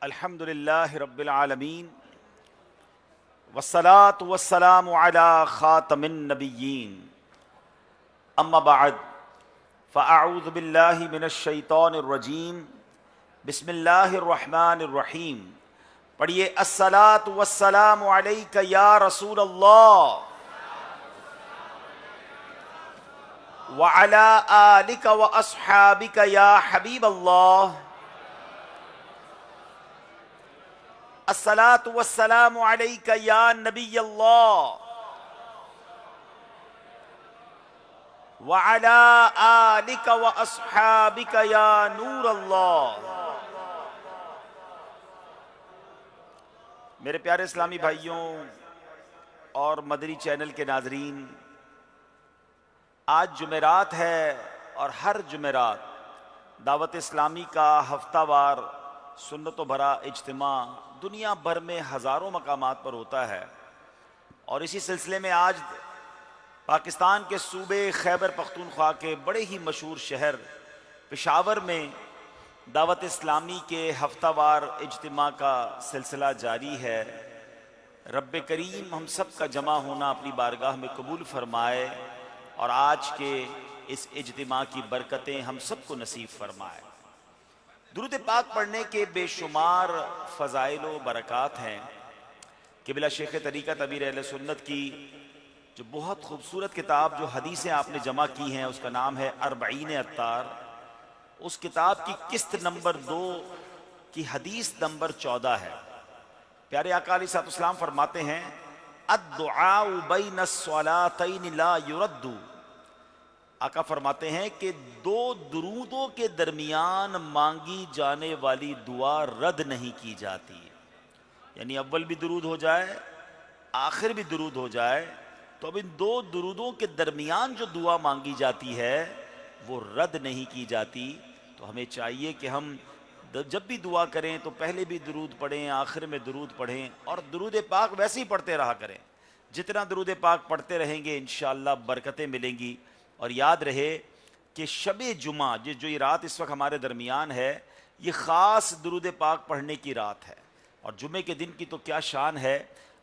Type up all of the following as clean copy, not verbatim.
الحمد للہ رب العالمین والصلاة والسلام علی خاتم النبیین اما بعد فاعوذ باللہ من الشیطان الرجیم بسم اللہ الرحمن الرحیم. پڑھیے الصلاة والسلام علیک یا رسول اللہ وعلی آلک واصحابک یا حبیب اللہ. الصلاة والسلام علیک یا نبی اللہ وعلی آلک واصحابک یا نور اللہ. میرے پیارے اسلامی بھائیوں اور مدنی چینل کے ناظرین، آج جمعرات ہے اور ہر جمعرات دعوت اسلامی کا ہفتہ وار سنت و بھرا اجتماع دنیا بھر میں ہزاروں مقامات پر ہوتا ہے، اور اسی سلسلے میں آج پاکستان کے صوبے خیبر پختونخوا کے بڑے ہی مشہور شہر پشاور میں دعوت اسلامی کے ہفتہ وار اجتماع کا سلسلہ جاری ہے. رب کریم ہم سب کا جمع ہونا اپنی بارگاہ میں قبول فرمائے اور آج کے اس اجتماع کی برکتیں ہم سب کو نصیب فرمائے. درود پاک پڑھنے کے بے شمار فضائل و برکات ہیں. قبلہ شیخ طریقت امیر اہل سنت کی جو بہت خوبصورت کتاب جو حدیثیں آپ نے جمع کی ہیں اس کا نام ہے اربعین عطار. اس کتاب کی قسط نمبر 2 کی حدیث نمبر 14 ہے. پیارے آقا علیہ الصلوۃ والسلام فرماتے ہیں الدعاء بین الصلاتین لا یرد. آقا فرماتے ہیں کہ 2 درودوں کے درمیان مانگی جانے والی دعا رد نہیں کی جاتی. یعنی اول بھی درود ہو جائے آخر بھی درود ہو جائے تو اب ان 2 درودوں کے درمیان جو دعا مانگی جاتی ہے وہ رد نہیں کی جاتی. تو ہمیں چاہیے کہ ہم جب بھی دعا کریں تو پہلے بھی درود پڑھیں، آخر میں درود پڑھیں، اور درود پاک ویسے ہی پڑھتے رہا کریں. جتنا درود پاک پڑھتے رہیں گے انشاءاللہ برکتیں ملیں گی. اور یاد رہے کہ شب جمعہ جو یہ رات اس وقت ہمارے درمیان ہے یہ خاص درود پاک پڑھنے کی رات ہے. اور جمعے کے دن کی تو کیا شان ہے.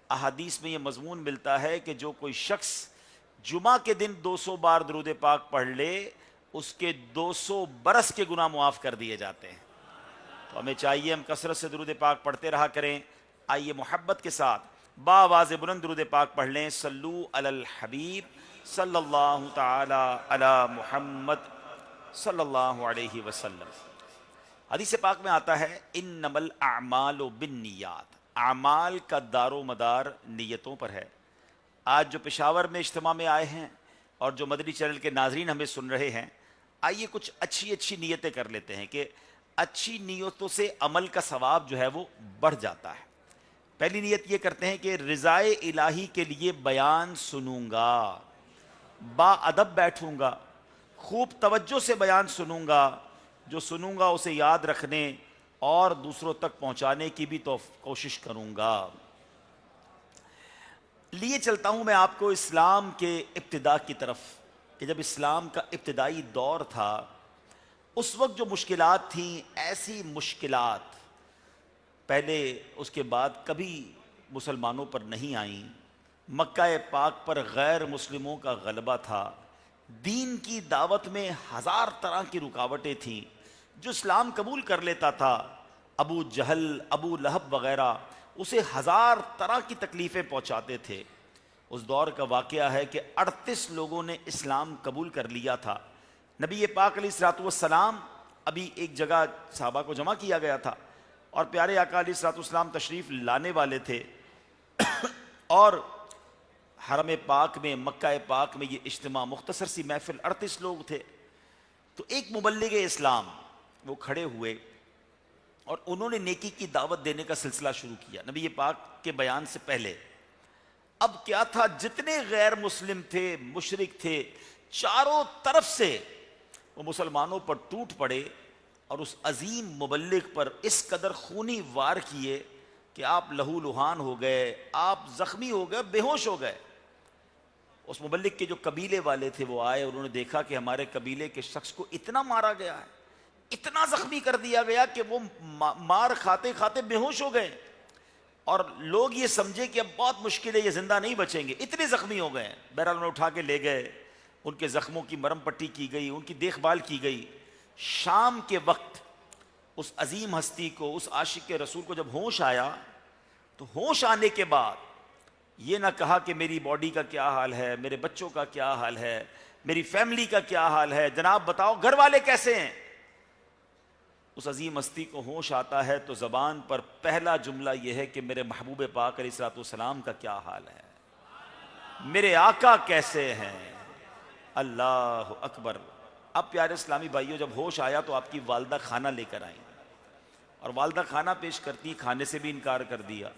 احادیث میں یہ مضمون ملتا ہے کہ جو کوئی شخص جمعہ کے دن 200 بار درود پاک پڑھ لے اس کے 200 برس کے گناہ معاف کر دیے جاتے ہیں. تو ہمیں چاہیے ہم کثرت سے درود پاک پڑھتے رہا کریں. آئیے محبت کے ساتھ باواز بلند درود پاک پڑھ لیں. صلو علی الحبیب صلی اللہ تعالی علی محمد صلی اللہ علیہ وسلم. حدیث پاک میں آتا ہے انما الاعمال بالنیات. اعمال کا دار و مدار نیتوں پر ہے. آج جو پشاور میں اجتماع میں آئے ہیں اور جو مدنی چینل کے ناظرین ہمیں سن رہے ہیں، آئیے کچھ اچھی نیتیں کر لیتے ہیں کہ اچھی نیتوں سے عمل کا ثواب جو ہے وہ بڑھ جاتا ہے. پہلی نیت یہ کرتے ہیں کہ رضائے الہی کے لیے بیان سنوں گا، با ادب بیٹھوں گا، خوب توجہ سے بیان سنوں گا. جو سنوں گا اسے یاد رکھنے اور دوسروں تک پہنچانے کی بھی تو کوشش کروں گا. لیے چلتا ہوں میں آپ کو اسلام کے ابتدا کی طرف کہ جب اسلام کا ابتدائی دور تھا اس وقت جو مشکلات تھیں، ایسی مشکلات پہلے اس کے بعد کبھی مسلمانوں پر نہیں آئیں. مکہ پاک پر غیر مسلموں کا غلبہ تھا. دین کی دعوت میں 1000 طرح کی رکاوٹیں تھیں. جو اسلام قبول کر لیتا تھا ابو جہل، ابو لہب وغیرہ اسے 1000 طرح کی تکلیفیں پہنچاتے تھے. اس دور کا واقعہ ہے کہ 38 لوگوں نے اسلام قبول کر لیا تھا. نبی پاک علیہ الصلوۃ والسلام ابھی ایک جگہ صحابہ کو جمع کیا گیا تھا اور پیارے آقا علیہ الصلوۃ والسلام تشریف لانے والے تھے اور حرم پاک میں، مکہ پاک میں یہ اجتماع مختصر سی محفل، 38 لوگ تھے. تو ایک مبلغ اسلام وہ کھڑے ہوئے اور انہوں نے نیکی کی دعوت دینے کا سلسلہ شروع کیا نبی پاک کے بیان سے پہلے. اب کیا تھا، جتنے غیر مسلم تھے، مشرک تھے، چاروں طرف سے وہ مسلمانوں پر ٹوٹ پڑے اور اس عظیم مبلغ پر اس قدر خونی وار کیے کہ آپ لہو لہان ہو گئے، آپ زخمی ہو گئے، بے ہوش ہو گئے. اس مبلغ کے جو قبیلے والے تھے وہ آئے، انہوں نے دیکھا کہ ہمارے قبیلے کے شخص کو اتنا مارا گیا ہے، اتنا زخمی کر دیا گیا کہ وہ مار کھاتے کھاتے بے ہوش ہو گئے، اور لوگ یہ سمجھے کہ اب بہت مشکل ہے، یہ زندہ نہیں بچیں گے، اتنے زخمی ہو گئے۔ بہرحال انہیں اٹھا کے لے گئے، ان کے زخموں کی مرہم پٹی کی گئی، ان کی دیکھ بھال کی گئی۔ شام کے وقت اس عظیم ہستی کو، اس عاشق رسول کو جب ہوش آیا، تو ہوش آنے کے بعد یہ نہ کہا کہ میری باڈی کا کیا حال ہے، میرے بچوں کا کیا حال ہے، میری فیملی کا کیا حال ہے، جناب بتاؤ گھر والے کیسے ہیں۔ اس عظیم ہستی کو ہوش آتا ہے تو زبان پر پہلا جملہ یہ ہے کہ میرے محبوب پاک علیہ الصلوۃ والسلام کا کیا حال ہے، میرے آقا کیسے ہیں۔ اللہ اکبر۔ اب پیارے اسلامی بھائیوں، جب ہوش آیا تو آپ کی والدہ کھانا لے کر آئیں، اور والدہ کھانا پیش کرتی، کھانے سے بھی انکار کر دیا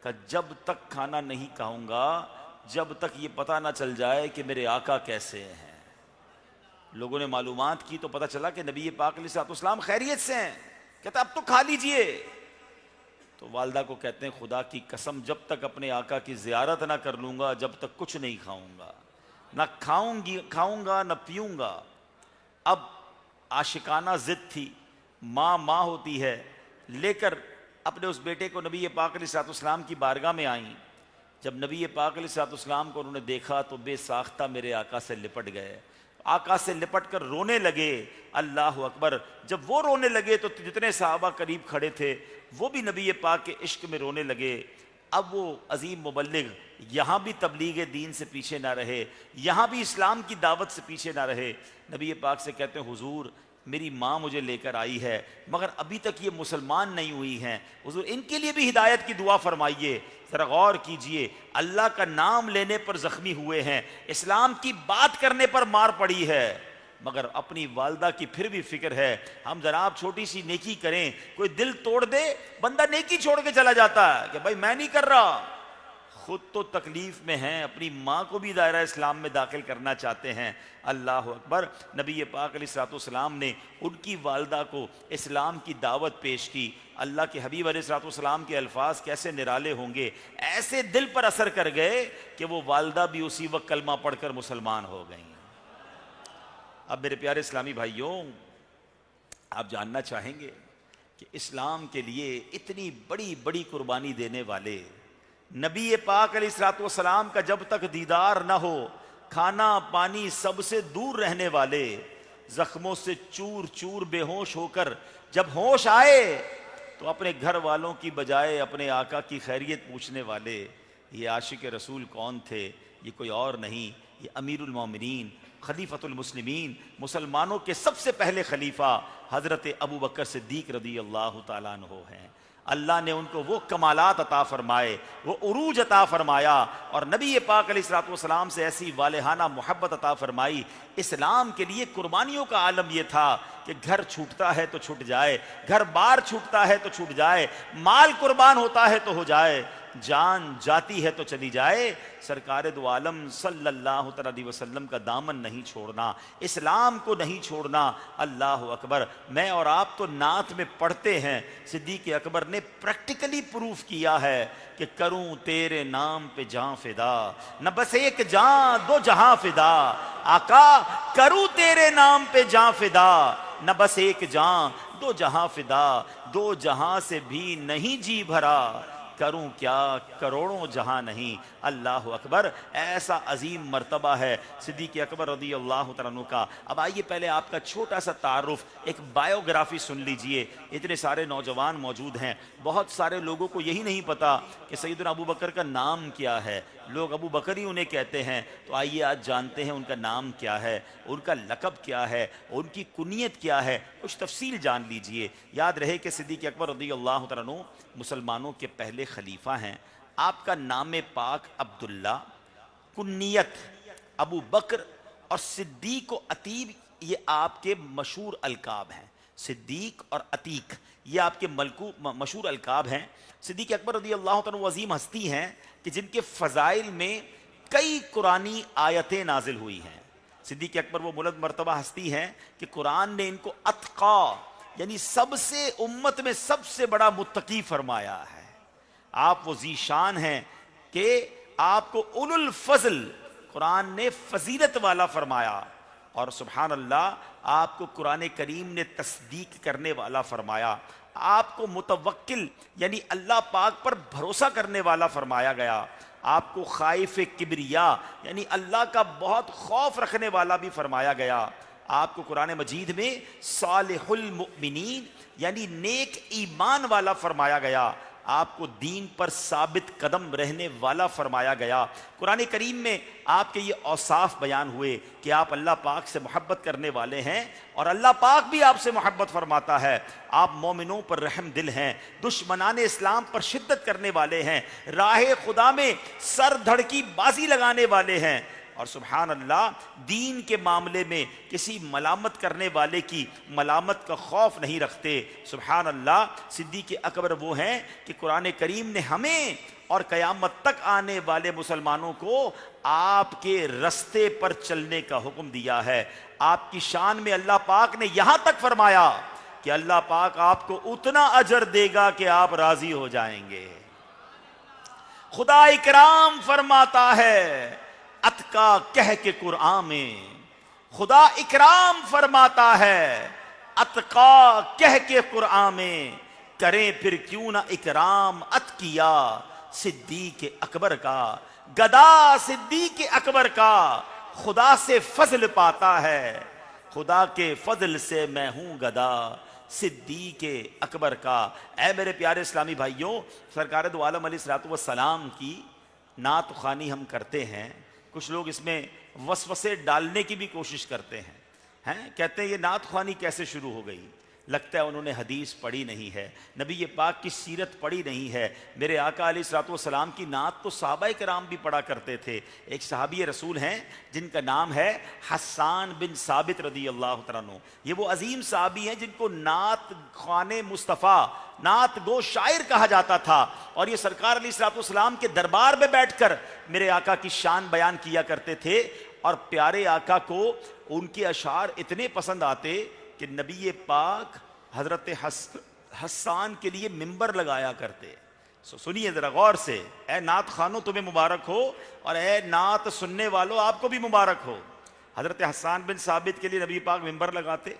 کہ جب تک کھانا نہیں کھاؤں گا، جب تک یہ پتہ نہ چل جائے کہ میرے آقا کیسے ہیں۔ لوگوں نے معلومات کی تو پتہ چلا کہ نبی پاک علیہ الصلوۃ والسلام خیریت سے ہیں۔ کہتا اب تو کھا لیجئے۔ تو والدہ کو کہتے ہیں خدا کی قسم جب تک اپنے آقا کی زیارت نہ کر لوں گا جب تک کچھ نہیں کھاؤں گا، نہ کھاؤں گا نہ پیوں گا۔ اب عاشقانہ ضد تھی، ماں ہوتی ہے، لے کر اپنے اس بیٹے کو نبی پاک علیہ الصلوۃ والسلام کی بارگاہ میں آئیں۔ جب نبی پاک علیہ الصلوۃ والسلام کو انہوں نے دیکھا تو بے ساختہ میرے آقا سے لپٹ گئے، آقا سے لپٹ کر رونے لگے۔ اللہ اکبر۔ جب وہ رونے لگے تو جتنے صحابہ قریب کھڑے تھے وہ بھی نبی پاک کے عشق میں رونے لگے۔ اب وہ عظیم مبلغ یہاں بھی تبلیغ دین سے پیچھے نہ رہے، یہاں بھی اسلام کی دعوت سے پیچھے نہ رہے۔ نبی پاک سے کہتے ہیں حضور میری ماں مجھے لے کر آئی ہے مگر ابھی تک یہ مسلمان نہیں ہوئی ہیں، حضور ان کے لیے بھی ہدایت کی دعا فرمائیے۔ ذرا غور کیجئے، اللہ کا نام لینے پر زخمی ہوئے ہیں، اسلام کی بات کرنے پر مار پڑی ہے، مگر اپنی والدہ کی پھر بھی فکر ہے۔ ہم جناب چھوٹی سی نیکی کریں، کوئی دل توڑ دے، بندہ نیکی چھوڑ کے چلا جاتا ہے کہ بھائی میں نہیں کر رہا، خود تو تکلیف میں ہیں، اپنی ماں کو بھی دائرہ اسلام میں داخل کرنا چاہتے ہیں۔ اللہ اکبر۔ نبی پاک علیہ الصلوۃ والسلام نے ان کی والدہ کو اسلام کی دعوت پیش کی۔ اللہ کے حبیب علیہ الصلوۃ والسلام کے الفاظ کیسے نرالے ہوں گے، ایسے دل پر اثر کر گئے کہ وہ والدہ بھی اسی وقت کلمہ پڑھ کر مسلمان ہو گئیں۔ اب میرے پیارے اسلامی بھائیوں، آپ جاننا چاہیں گے کہ اسلام کے لیے اتنی بڑی بڑی قربانی دینے والے نبی پاک علیہ الصلوۃ والسلام کا جب تک دیدار نہ ہو، کھانا پانی سب سے دور رہنے والے، زخموں سے چور چور بے ہوش ہو کر جب ہوش آئے تو اپنے گھر والوں کی بجائے اپنے آقا کی خیریت پوچھنے والے یہ عاشق رسول کون تھے؟ یہ کوئی اور نہیں، یہ امیر المومنین، خلیفۃ المسلمین، مسلمانوں کے سب سے پہلے خلیفہ حضرت ابو بکر صدیق رضی اللہ تعالیٰ عنہ ہیں۔ اللہ نے ان کو وہ کمالات عطا فرمائے، وہ عروج عطا فرمایا، اور نبی پاک علیہ الصلوۃ والسلام سے ایسی والہانہ محبت عطا فرمائی۔ اسلام کے لیے قربانیوں کا عالم یہ تھا کہ گھر چھوٹتا ہے تو چھوٹ جائے، گھر بار چھوٹتا ہے تو چھوٹ جائے، مال قربان ہوتا ہے تو ہو جائے، جان جاتی ہے تو چلی جائے، سرکار دو عالم صلی اللہ علیہ وسلم کا دامن نہیں چھوڑنا، اسلام کو نہیں چھوڑنا۔ اللہ اکبر۔ میں اور آپ تو نعت میں پڑھتے ہیں، صدیق اکبر نے پریکٹیکلی پروف کیا ہے کہ کروں تیرے نام پہ جاں فدا، نہ بس ایک جاں دو جہاں فدا، آقا کروں تیرے نام پہ جاں فدا، نہ بس ایک جاں دو جہاں فدا، دو جہاں سے بھی نہیں جی بھرا، کروں کیا کروڑوں جہاں نہیں۔ اللہ اکبر۔ ایسا عظیم مرتبہ ہے صدیق اکبر رضی اللہ تعالیٰ عنہ کا۔ اب آئیے پہلے آپ کا چھوٹا سا تعارف، ایک بایوگرافی سن لیجئے۔ اتنے سارے نوجوان موجود ہیں، بہت سارے لوگوں کو یہی نہیں پتا کہ سیدنا ابو بکر کا نام کیا ہے، لوگ ابو بکر ہی انہیں کہتے ہیں۔ تو آئیے آج جانتے ہیں ان کا نام کیا ہے، ان کا لقب کیا ہے، ان کی کنیت کیا ہے، کچھ تفصیل جان لیجئے۔ یاد رہے کہ صدیق اکبر رضی اللہ تعالیٰ عنہ مسلمانوں کے پہلے خلیفہ ہیں۔ آپ کا نام پاک عبداللہ، کنیت ابو بکر، اور صدیق و عتیق یہ آپ کے مشہور القاب ہیں۔ صدیق اور عتیق یہ آپ کے مشہور القاب ہیں۔ صدیق اکبر رضی اللہ عنہ وہ عظیم ہستی ہیں کہ جن کے فضائل میں کئی قرآنی آیتیں نازل ہوئی ہیں۔ صدیق اکبر وہ بلند مرتبہ ہستی ہیں کہ قرآن نے ان کو اتقا، یعنی سب سے امت میں سب سے بڑا متقی فرمایا ہے۔ آپ وہ ذی شان ہیں کہ آپ کو اولو الفضل قرآن نے فضیلت والا فرمایا، اور سبحان اللہ آپ کو قرآن کریم نے تصدیق کرنے والا فرمایا، آپ کو متوکل یعنی اللہ پاک پر بھروسہ کرنے والا فرمایا گیا، آپ کو خائف کبریا یعنی اللہ کا بہت خوف رکھنے والا بھی فرمایا گیا، آپ کو قرآن مجید میں صالح المؤمنین یعنی نیک ایمان والا فرمایا گیا، آپ کو دین پر ثابت قدم رہنے والا فرمایا گیا۔ قرآن کریم میں آپ کے یہ اوصاف بیان ہوئے کہ آپ اللہ پاک سے محبت کرنے والے ہیں اور اللہ پاک بھی آپ سے محبت فرماتا ہے، آپ مومنوں پر رحم دل ہیں، دشمنان اسلام پر شدت کرنے والے ہیں، راہ خدا میں سر دھڑ کی بازی لگانے والے ہیں، اور سبحان اللہ دین کے معاملے میں کسی ملامت کرنے والے کی ملامت کا خوف نہیں رکھتے۔ سبحان اللہ صدیق اکبر وہ ہیں کہ قرآن کریم نے ہمیں اور قیامت تک آنے والے مسلمانوں کو آپ کے رستے پر چلنے کا حکم دیا ہے۔ آپ کی شان میں اللہ پاک نے یہاں تک فرمایا کہ اللہ پاک آپ کو اتنا اجر دے گا کہ آپ راضی ہو جائیں گے۔ خدا اکرام فرماتا ہے اتقا کہہ کے قرآن میں، خدا اکرام فرماتا ہے اتقا کہہ کے قرآن میں، کریں پھر کیوں نہ اکرام اتقیا صدیق اکبر کا، گدا صدیق اکبر کا خدا سے فضل پاتا ہے، خدا کے فضل سے میں ہوں گدا صدیق اکبر کا۔ اے میرے پیارے اسلامی بھائیوں، سرکار دو عالم علیہ السلام کی نعت خوانی ہم کرتے ہیں، کچھ لوگ اس میں وسوسے ڈالنے کی بھی کوشش کرتے ہیں، کہتے ہیں یہ نعت خوانی کیسے شروع ہو گئی؟ لگتا ہے انہوں نے حدیث پڑھی نہیں ہے، نبی پاک کی سیرت پڑھی نہیں ہے۔ میرے آقا علیہ السلام کی نعت تو صحابہ کرام بھی پڑھا کرتے تھے۔ ایک صحابی رسول ہیں جن کا نام ہے حسان بن ثابت رضی اللہ تعالیٰ عنہ، یہ وہ عظیم صحابی ہیں جن کو نعت خوان مصطفیٰ، نعت گو شاعر کہا جاتا تھا، اور یہ سرکار علیہ السلام کے دربار میں بیٹھ کر میرے آقا کی شان بیان کیا کرتے تھے، اور پیارے آقا کو ان کے اشعار اتنے پسند آتے کہ نبی پاک حضرت حسان کے لیے منبر لگایا کرتے۔ سنیے ذرا غور سے، اے نعت خوانوں تمہیں مبارک ہو، اور اے نعت سننے والوں آپ کو بھی مبارک ہو۔ حضرت حسان بن ثابت کے لیے نبی پاک منبر لگاتے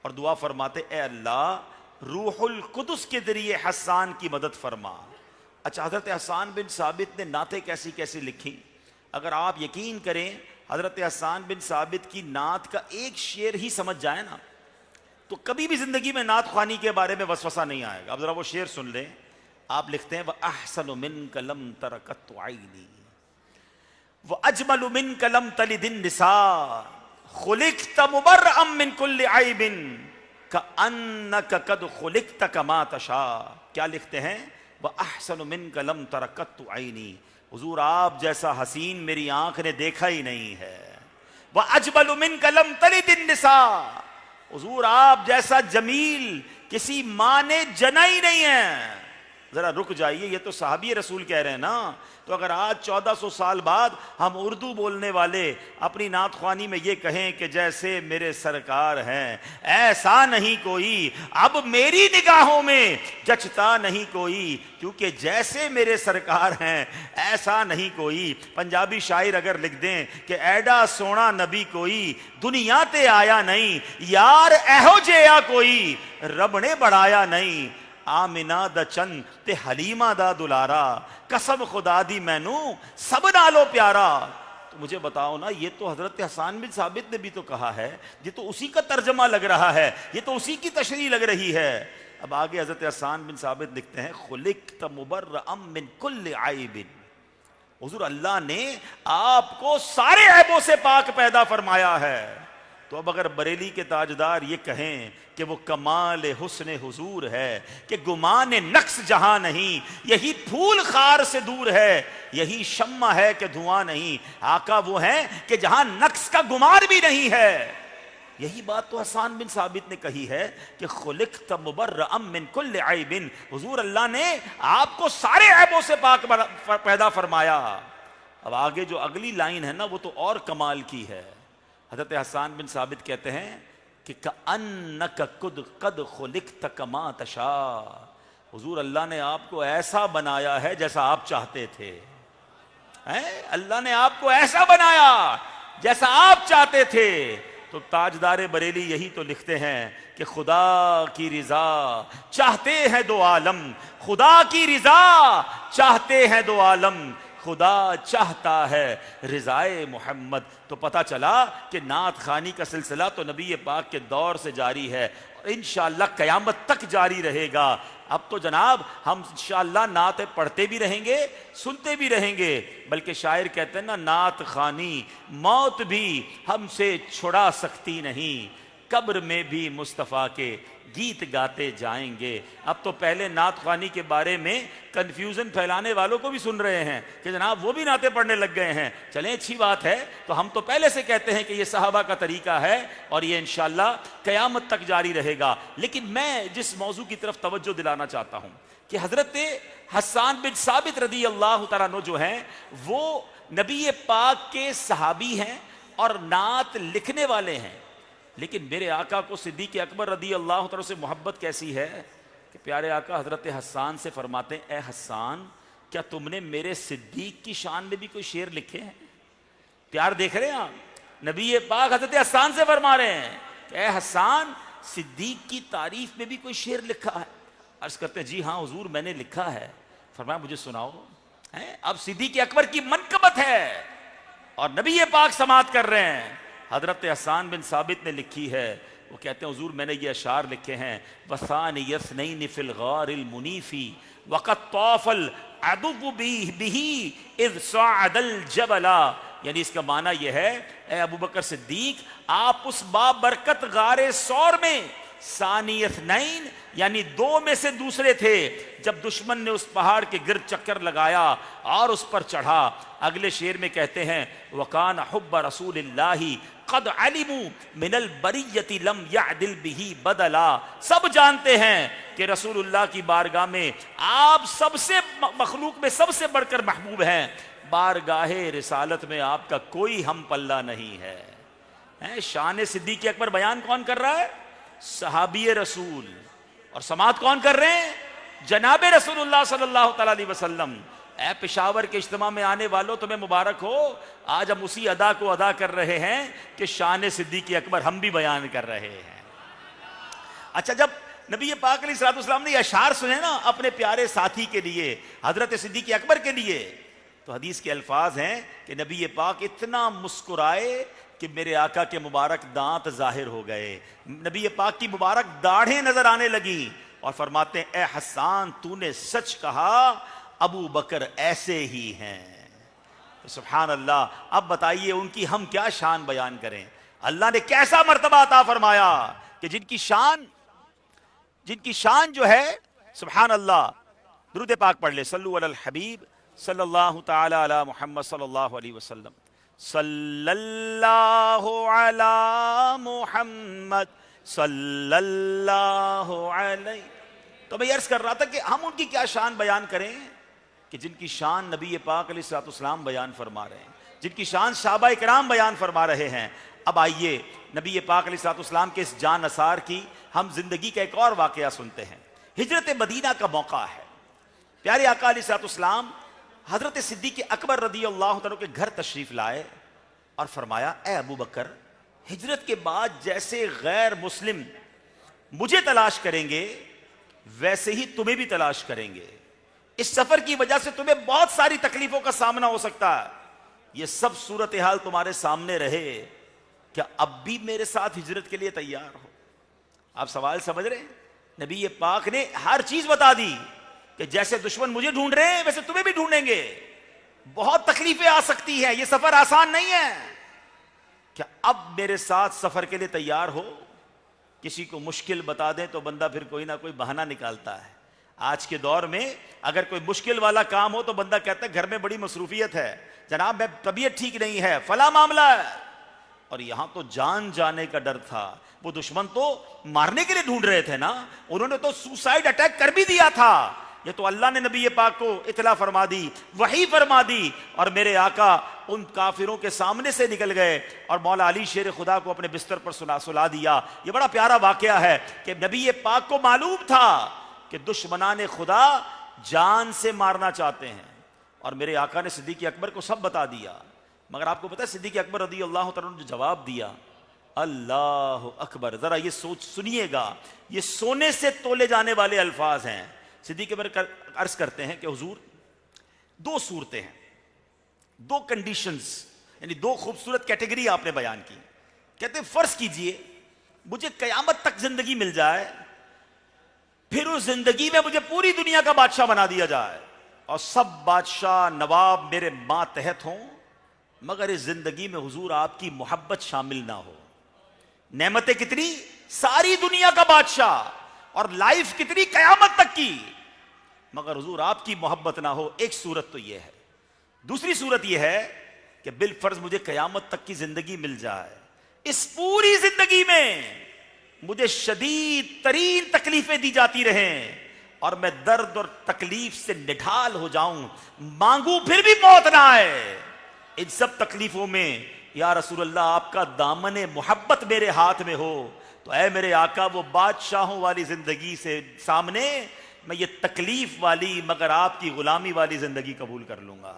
اور دعا فرماتے، اے اللہ روح القدس کے ذریعے حسان کی مدد فرما۔ اچھا حضرت حسان بن ثابت نے نعتیں کیسی کیسی لکھی؟ اگر آپ یقین کریں حضرت حسان بن ثابت کی نعت کا ایک شعر ہی سمجھ جائے نا تو کبھی بھی زندگی میں نعت خوانی کے بارے میں وسوسہ نہیں آئے گا۔ اب ذرا وہ شعر سن لیں، آپ لکھتے ہیں وَأَحْسَنُ مِنْكَ لَمْ تَرَ قَطُّ عَيْنِي وَأَجْمَلُ مِنْكَ لَمْ تَلِدِ النِّسَاءُ خُلِقْتَ مُبَرَّأً مِنْ كُلِّ عَيْبٍ كَأَنَّكَ قَدْ خُلِقْتَ كَمَا تَشَاءُ۔ کیا لکھتے ہیں؟ وَأَحْسَنُ مِنْكَ لَمْ تَرَ قَطُّ عَيْنِي، حضور آپ جیسا حسین میری آنکھ نے دیکھا ہی نہیں ہے۔ وَأَجْمَلُ مِنْكَ لَمْ تَلِدِ النِّسَاءُ، حضور آپ جیسا جمیل کسی ماں نے جنا ہی نہیں ہے۔ ذرا رک جائیے، یہ تو صحابی رسول کہہ رہے ہیں نا، تو اگر آج 1400 سال بعد ہم اردو بولنے والے اپنی نعت خوانی میں یہ کہیں کہ جیسے میرے سرکار ہیں ایسا نہیں کوئی، اب میری نگاہوں میں جچتا نہیں کوئی، کیونکہ جیسے میرے سرکار ہیں ایسا نہیں کوئی۔ پنجابی شاعر اگر لکھ دیں کہ ایڈا سونا نبی کوئی دنیا تے آیا نہیں، یار ایہو جیا کوئی رب نے بڑھایا نہیں، آمنہ دا چند تے حلیمہ دا دلارا، قسم خدا دی مینو سب نالو پیارا۔ تو مجھے بتاؤ نا، یہ تو حضرت حسان بن ثابت نے بھی تو کہا ہے، یہ تو اسی کا ترجمہ لگ رہا ہے، یہ تو اسی کی تشریح لگ رہی ہے۔ اب آگے حضرت حسان بن ثابت لکھتے ہیں خلقت مبرأ من کل عیب، حضور اللہ نے آپ کو سارے عیبوں سے پاک پیدا فرمایا ہے۔ تو اب اگر بریلی کے تاجدار یہ کہیں کہ وہ کمال حسن حضور ہے کہ گمان نقص جہاں نہیں، یہی پھول خار سے دور ہے، یہی شمع ہے کہ دھواں نہیں، آقا وہ ہیں کہ جہاں نقص کا گمان بھی نہیں ہے۔ یہی بات تو حسان بن ثابت نے کہی ہے کہ خلقت مبرأ من کل عیب، حضور اللہ نے آپ کو سارے عیبوں سے پاک پیدا فرمایا۔ اب آگے جو اگلی لائن ہے نا وہ تو اور کمال کی ہے۔ حضرت حسان بن ثابت کہتے ہیں کہ کأنک قد خلقت کما تشاء، حضور اللہ نے آپ کو ایسا بنایا ہے جیسا آپ چاہتے تھے۔ اللہ نے آپ کو ایسا بنایا جیسا آپ چاہتے تھے۔ تو تاجدار بریلی یہی تو لکھتے ہیں کہ خدا کی رضا چاہتے ہیں دو عالم، خدا کی رضا چاہتے ہیں دو عالم، خدا چاہتا ہے رضائے محمد۔ تو پتہ چلا کہ نعت خوانی کا سلسلہ تو نبی پاک کے دور سے جاری ہے اور انشاءاللہ قیامت تک جاری رہے گا۔ اب تو جناب ہم انشاءاللہ نعتیں پڑھتے بھی رہیں گے، سنتے بھی رہیں گے، بلکہ شاعر کہتے ہیں نا، نعت خوانی موت بھی ہم سے چھڑا سکتی نہیں، قبر میں بھی مصطفیٰ کے گیت گاتے جائیں گے۔ اب تو پہلے نعت خوانی کے بارے میں کنفیوژن پھیلانے والوں کو بھی سن رہے ہیں کہ جناب وہ بھی نعتیں پڑھنے لگ گئے ہیں۔ چلیں اچھی بات ہے، تو ہم تو پہلے سے کہتے ہیں کہ یہ صحابہ کا طریقہ ہے اور یہ انشاءاللہ قیامت تک جاری رہے گا۔ لیکن میں جس موضوع کی طرف توجہ دلانا چاہتا ہوں کہ حضرت حسان بن ثابت رضی اللہ تعالیٰ عنہ جو ہیں وہ نبی پاک کے صحابی ہیں اور نعت لکھنے والے ہیں، لیکن میرے آقا کو صدیق اکبر رضی اللہ تعالیٰ سے محبت کیسی ہے کہ پیارے آقا حضرت حسان سے فرماتے ہیں، اے حسان کیا تم نے میرے صدیق کی شان میں بھی کوئی شعر لکھے ہیں؟ پیار دیکھ رہے ہیں آپ، نبی پاک حضرت حسان سے فرما رہے ہیں کہ اے حسان صدیق کی تعریف میں بھی کوئی شعر لکھا ہے؟ عرض کرتے ہیں جی ہاں حضور میں نے لکھا ہے۔ فرمایا مجھے سناؤ۔ اب صدیق اکبر کی منقبت ہے اور نبی پاک سماعت کر رہے ہیں۔ حضرت حسان بن ثابت نے لکھی ہے، وہ کہتے ہیں حضور میں نے یہ اشعار لکھے ہیں، وَثَانِيَ اثْنَيْنِ فِي الْغَارِ الْمُنِيفِ وَقَدْ طَافَ الْعَدُوُّ بِهِ اِذْ صَعَدَ الْجَبَلَ، یعنی اس کا معنی یہ ہے اے ابو بکر صدیق آپ اس بابرکت غار ثور میں ثانی اثنین یعنی دو میں سے دوسرے تھے جب دشمن نے اس پہاڑ کے گرد چکر لگایا اور اس پر چڑھا۔ اگلے شعر میں کہتے ہیں وَقَانَ حُبَّ رَسُولِ اللَّهِ قَدْ عَلِمُوا مِنَ الْبَرِيَّةِ لَمْ يَعْدِلْ بِهِ بَدَلًا، سب جانتے ہیں کہ رسول اللہ کی بارگاہ میں آپ سب سے مخلوق میں سب سے بڑھ کر محبوب ہیں، بارگاہ رسالت میں آپ کا کوئی ہم پلہ نہیں ہے۔ شان صدیق اکبر بیان کون کر رہا ہے؟ صحابی رسول، اور سماعت کون کر رہے ہیں؟ جناب رسول اللہ صلی اللہ تعالیٰ علیہ وسلم۔ اے پشاور کے اجتماع میں آنے والوں تمہیں مبارک ہو، آج ہم اسی ادا کو ادا کر رہے ہیں کہ شان صدیق اکبر ہم بھی بیان کر رہے ہیں۔ اچھا، جب نبی پاک علیہ السلام نے یہ اشعار سنے نا اپنے پیارے ساتھی کے لیے، حضرت صدیق اکبر کے لیے، تو حدیث کے الفاظ ہیں کہ نبی پاک اتنا مسکرائے کہ میرے آقا کے مبارک دانت ظاہر ہو گئے، نبی پاک کی مبارک داڑھیں نظر آنے لگی، اور فرماتے ہیں اے حسان تو نے سچ کہا، ابو بکر ایسے ہی ہیں۔ سبحان اللہ۔ اب بتائیے ان کی ہم کیا شان بیان کریں؟ اللہ نے کیسا مرتبہ عطا فرمایا کہ جن کی شان جو ہے سبحان اللہ۔ درود پاک پڑھ لے، صلو علی الحبیب صلی اللہ تعالی علی محمد صلی اللہ علیہ وسلم، صلی اللہ علی محمد صلی اللہ علیہ۔ تو میں عرض کر رہا تھا کہ ہم ان کی کیا شان بیان کریں کہ جن کی شان نبی پاک علیہ السلام بیان فرما رہے ہیں، جن کی شان صحابہ کرام بیان فرما رہے ہیں۔ اب آئیے نبی پاک علیہ السلام کے اس جان نثار کی ہم زندگی کا ایک اور واقعہ سنتے ہیں۔ ہجرت مدینہ کا موقع ہے، پیارے آقا علیہ السلام حضرت صدیق اکبر رضی اللہ عنہ کے گھر تشریف لائے اور فرمایا اے ابو بکر، ہجرت کے بعد جیسے غیر مسلم مجھے تلاش کریں گے ویسے ہی تمہیں بھی تلاش کریں گے، اس سفر کی وجہ سے تمہیں بہت ساری تکلیفوں کا سامنا ہو سکتا ہے، یہ سب صورتحال تمہارے سامنے رہے، کیا اب بھی میرے ساتھ ہجرت کے لیے تیار ہو؟ آپ سوال سمجھ رہے ہیں؟ نبی پاک نے ہر چیز بتا دی کہ جیسے دشمن مجھے ڈھونڈ رہے ہیں ویسے تمہیں بھی ڈھونڈیں گے، بہت تکلیفیں آ سکتی ہیں، یہ سفر آسان نہیں ہے، کیا اب میرے ساتھ سفر کے لیے تیار ہو؟ کسی کو مشکل بتا دیں تو بندہ پھر کوئی نہ کوئی بہانہ نکالتا ہے۔ آج کے دور میں اگر کوئی مشکل والا کام ہو تو بندہ کہتا ہے گھر میں بڑی مصروفیت ہے، جناب میں طبیعت ٹھیک نہیں ہے، فلاں معاملہ ہے، اور یہاں تو جان جانے کا ڈر تھا، وہ دشمن تو مارنے کے لیے ڈھونڈ رہے تھے نا، انہوں نے تو سوسائیڈ اٹیک کر بھی دیا تھا، یہ تو اللہ نے نبی پاک کو اطلاع فرما دی، وحی فرما دی، اور میرے آقا ان کافروں کے سامنے سے نکل گئے اور مولا علی شیر خدا کو اپنے بستر پر سلا دیا۔ یہ بڑا پیارا واقعہ ہے کہ نبی پاک کو معلوم تھا کہ دشمنان خدا جان سے مارنا چاہتے ہیں، اور میرے آقا نے صدیق اکبر کو سب بتا دیا، مگر آپ کو پتہ ہے صدیق اکبر رضی اللہ تعالیٰ نے جو جواب دیا، اللہ اکبر. ذرا یہ سوچ سنیے گا, یہ سونے سے تولے جانے والے الفاظ ہیں. صدیق اکبر عرض کرتے ہیں کہ حضور دو صورتیں ہیں, دو کنڈیشنز, یعنی دو خوبصورت کیٹیگری آپ نے بیان کی. کہتے ہیں فرض کیجئے مجھے قیامت تک زندگی مل جائے, پھر اس زندگی میں مجھے پوری دنیا کا بادشاہ بنا دیا جائے اور سب بادشاہ نواب میرے ماتحت ہوں, مگر اس زندگی میں حضور آپ کی محبت شامل نہ ہو. نعمتیں کتنی, ساری دنیا کا بادشاہ, اور لائف کتنی قیامت تک کی, مگر حضور آپ کی محبت نہ ہو. ایک صورت تو یہ ہے. دوسری صورت یہ ہے کہ بالفرض مجھے قیامت تک کی زندگی مل جائے, اس پوری زندگی میں مجھے شدید ترین تکلیفیں دی جاتی رہیں اور میں درد اور تکلیف سے نڈھال ہو جاؤں, مانگوں پھر بھی موت نہ آئے. ان سب تکلیفوں میں یا رسول اللہ آپ کا دامن محبت میرے ہاتھ میں ہو تو اے میرے آقا وہ بادشاہوں والی زندگی سے سامنے میں یہ تکلیف والی مگر آپ کی غلامی والی زندگی قبول کر لوں گا.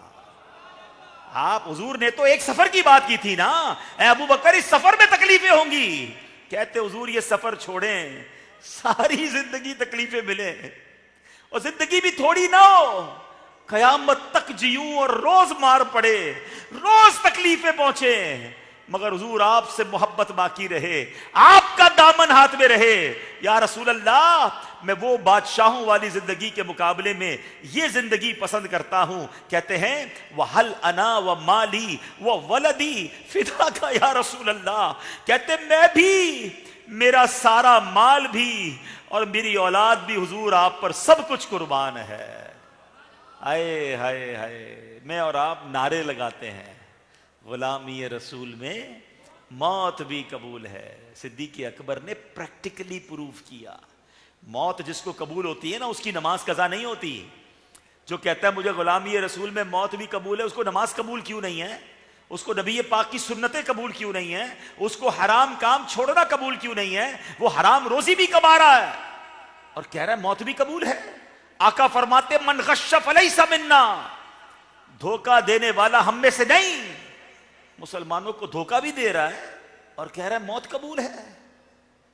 آپ حضور نے تو ایک سفر کی بات کی تھی نا, اے ابو بکر اس سفر میں تکلیفیں ہوں گی. کہتے حضور یہ سفر چھوڑیں, ساری زندگی تکلیفیں ملیں, اور زندگی بھی تھوڑی نہ ہو, قیامت تک جیوں اور روز مار پڑے, روز تکلیفیں پہنچے, مگر حضور آپ سے محبت باقی رہے, آپ کا دامن ہاتھ میں رہے. یا رسول اللہ میں وہ بادشاہوں والی زندگی کے مقابلے میں یہ زندگی پسند کرتا ہوں. کہتے ہیں وَهَلْ أَنَا وَمَالِي وَوَلَدِي فِدَاكَ یا رسول اللہ. کہتے میں بھی, میرا سارا مال بھی اور میری اولاد بھی حضور آپ پر سب کچھ قربان ہے. ہائے ہائے ہائے, میں اور آپ نعرے لگاتے ہیں غلامی رسول میں موت بھی قبول ہے. صدیق اکبر نے پریکٹیکلی پروف کیا. موت جس کو قبول ہوتی ہے نا اس کی نماز قضا نہیں ہوتی. جو کہتا ہے مجھے غلامی رسول میں موت بھی قبول ہے, اس کو نماز قبول کیوں نہیں ہے, اس کو نبی پاک کی سنتیں قبول کیوں نہیں ہیں, اس کو حرام کام چھوڑنا قبول کیوں نہیں ہے, وہ حرام روزی بھی کما رہا ہے اور کہہ رہا ہے موت بھی قبول ہے. آقا فرماتے من غش فلیس منا, دھوکہ دینے والا ہم میں سے نہیں. مسلمانوں کو دھوکہ بھی دے رہا ہے اور کہہ رہا ہے موت قبول ہے.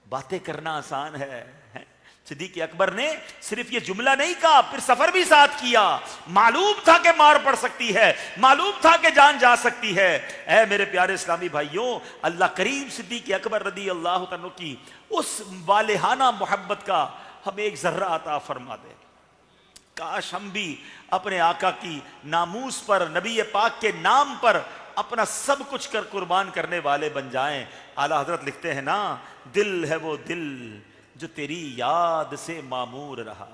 باتیں کرنا آسان ہے. صدیق اکبر نے صرف یہ جملہ نہیں کہا, پھر سفر بھی ساتھ کیا. معلوم تھا کہ مار پڑ سکتی ہے, معلوم تھا کہ جان جا سکتی ہے. اے میرے پیارے اسلامی بھائیوں, اللہ کریم صدیق اکبر رضی اللہ عنہ کی اس والہانہ محبت کا ہمیں ایک ذرہ عطا فرما دے. کاش ہم بھی اپنے آقا کی ناموس پر, نبی پاک کے نام پر اپنا سب کچھ کر قربان کرنے والے بن جائیں. اعلیٰ حضرت لکھتے ہیں نا, دل ہے وہ دل جو تیری یاد سے معمور رہا.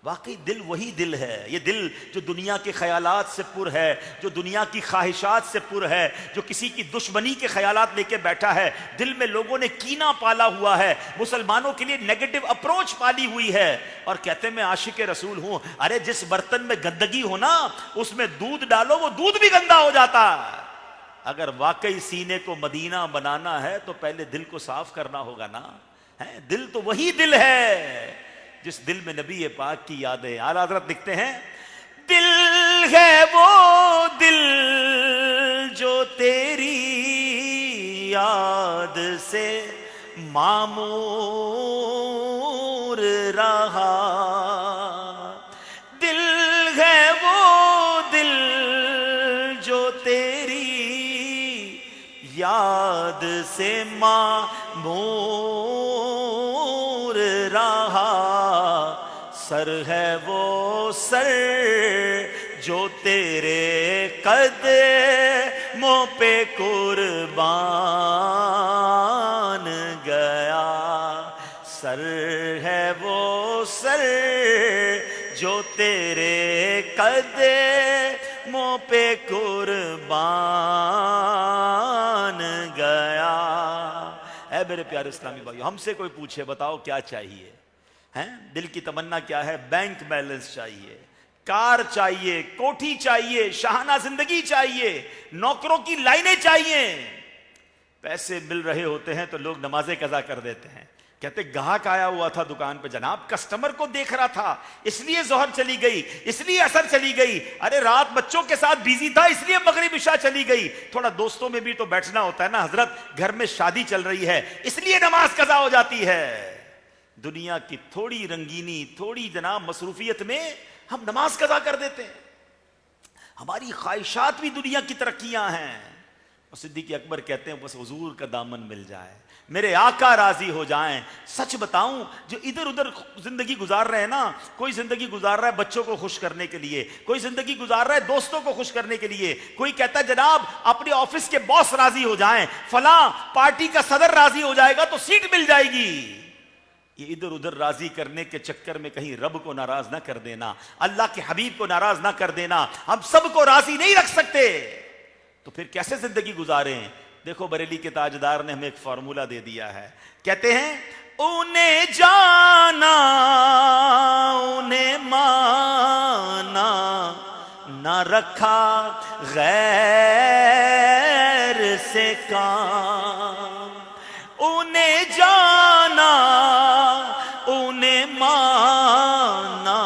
واقعی دل وہی دل ہے, یہ دل جو دنیا کے خیالات سے پر ہے, جو دنیا کی خواہشات سے پر ہے, جو کسی کی دشمنی کے خیالات لے کے بیٹھا ہے. دل میں لوگوں نے کینہ پالا ہوا ہے, مسلمانوں کے لیے نیگیٹو اپروچ پالی ہوئی ہے, اور کہتے ہیں میں عاشق رسول ہوں. ارے جس برتن میں گندگی ہو نا اس میں دودھ ڈالو, وہ دودھ بھی گندا ہو جاتا ہے. اگر واقعی سینے کو مدینہ بنانا ہے تو پہلے دل کو صاف کرنا ہوگا نا. دل تو وہی دل ہے جس دل میں نبی پاک کی یادیں. اعلیٰ حضرت لکھتے ہیں دل ہے وہ دل جو تیری یاد سے معمور رہا. دل ہے وہ دل جو تیری یاد سے معمور رہا. سر ہے وہ سر جو تیرے قدموں پہ قربان گیا. سر ہے وہ سر جو تیرے قدموں پہ قربان گیا. اے میرے پیارے اسلامی بھائیو, ہم سے کوئی پوچھے بتاؤ کیا چاہیے, دل کی تمنا کیا ہے؟ بینک بیلنس چاہیے, کار چاہیے, کوٹھی چاہیے, شاہانہ زندگی چاہیے, نوکروں کی لائنیں چاہیے. پیسے مل رہے ہوتے ہیں تو لوگ نمازیں قضا کر دیتے ہیں, کہتے گاہک آیا ہوا تھا دکان پہ جناب، کسٹمر کو دیکھ رہا تھا اس لیے ظہر چلی گئی، اس لیے عصر چلی گئی، ارے رات بچوں کے ساتھ بیزی تھا اس لیے مغرب عشاء چلی گئی، تھوڑا دوستوں میں بھی تو بیٹھنا ہوتا ہے نا حضرت، گھر میں شادی چل رہی ہے اس لیے نماز قضا ہو جاتی ہے۔ دنیا کی تھوڑی رنگینی، تھوڑی جناب مصروفیت میں ہم نماز قضا کر دیتے ہیں۔ ہماری خواہشات بھی دنیا کی ترقیاں ہیں۔ اور صدیق اکبر کہتے ہیں بس حضور کا دامن مل جائے، میرے آقا راضی ہو جائیں۔ سچ بتاؤں جو ادھر ادھر زندگی گزار رہے ہیں نا، کوئی زندگی گزار رہا ہے بچوں کو خوش کرنے کے لیے، کوئی زندگی گزار رہا ہے دوستوں کو خوش کرنے کے لیے، کوئی کہتا ہے جناب اپنے آفس کے باس راضی ہو جائیں، فلاں پارٹی کا صدر راضی ہو جائے گا تو سیٹ مل جائے گی۔ یہ ادھر ادھر راضی کرنے کے چکر میں کہیں رب کو ناراض نہ کر دینا، اللہ کے حبیب کو ناراض نہ کر دینا۔ ہم سب کو راضی نہیں رکھ سکتے تو پھر کیسے زندگی گزاریں؟ دیکھو بریلی کے تاجدار نے ہمیں ایک فارمولہ دے دیا ہے، کہتے ہیں انہیں جانا انہیں مانا، نہ رکھا غیر سے کام، انہیں جانا انہیں مانا،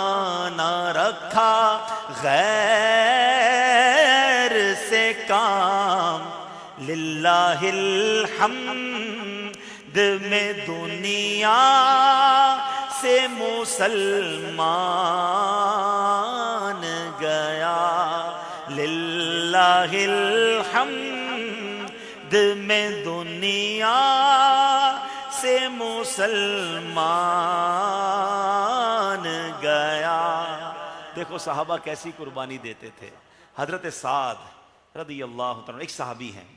نہ رکھا غیر سے کام، للہ الحمد میں دنیا سے مسلمان گیا، للہ الحمد میں دنیا سے مسلمان گیا۔ دیکھو صحابہ کیسی قربانی دیتے تھے۔ حضرت سعد رضی اللہ عنہ ایک صحابی ہیں،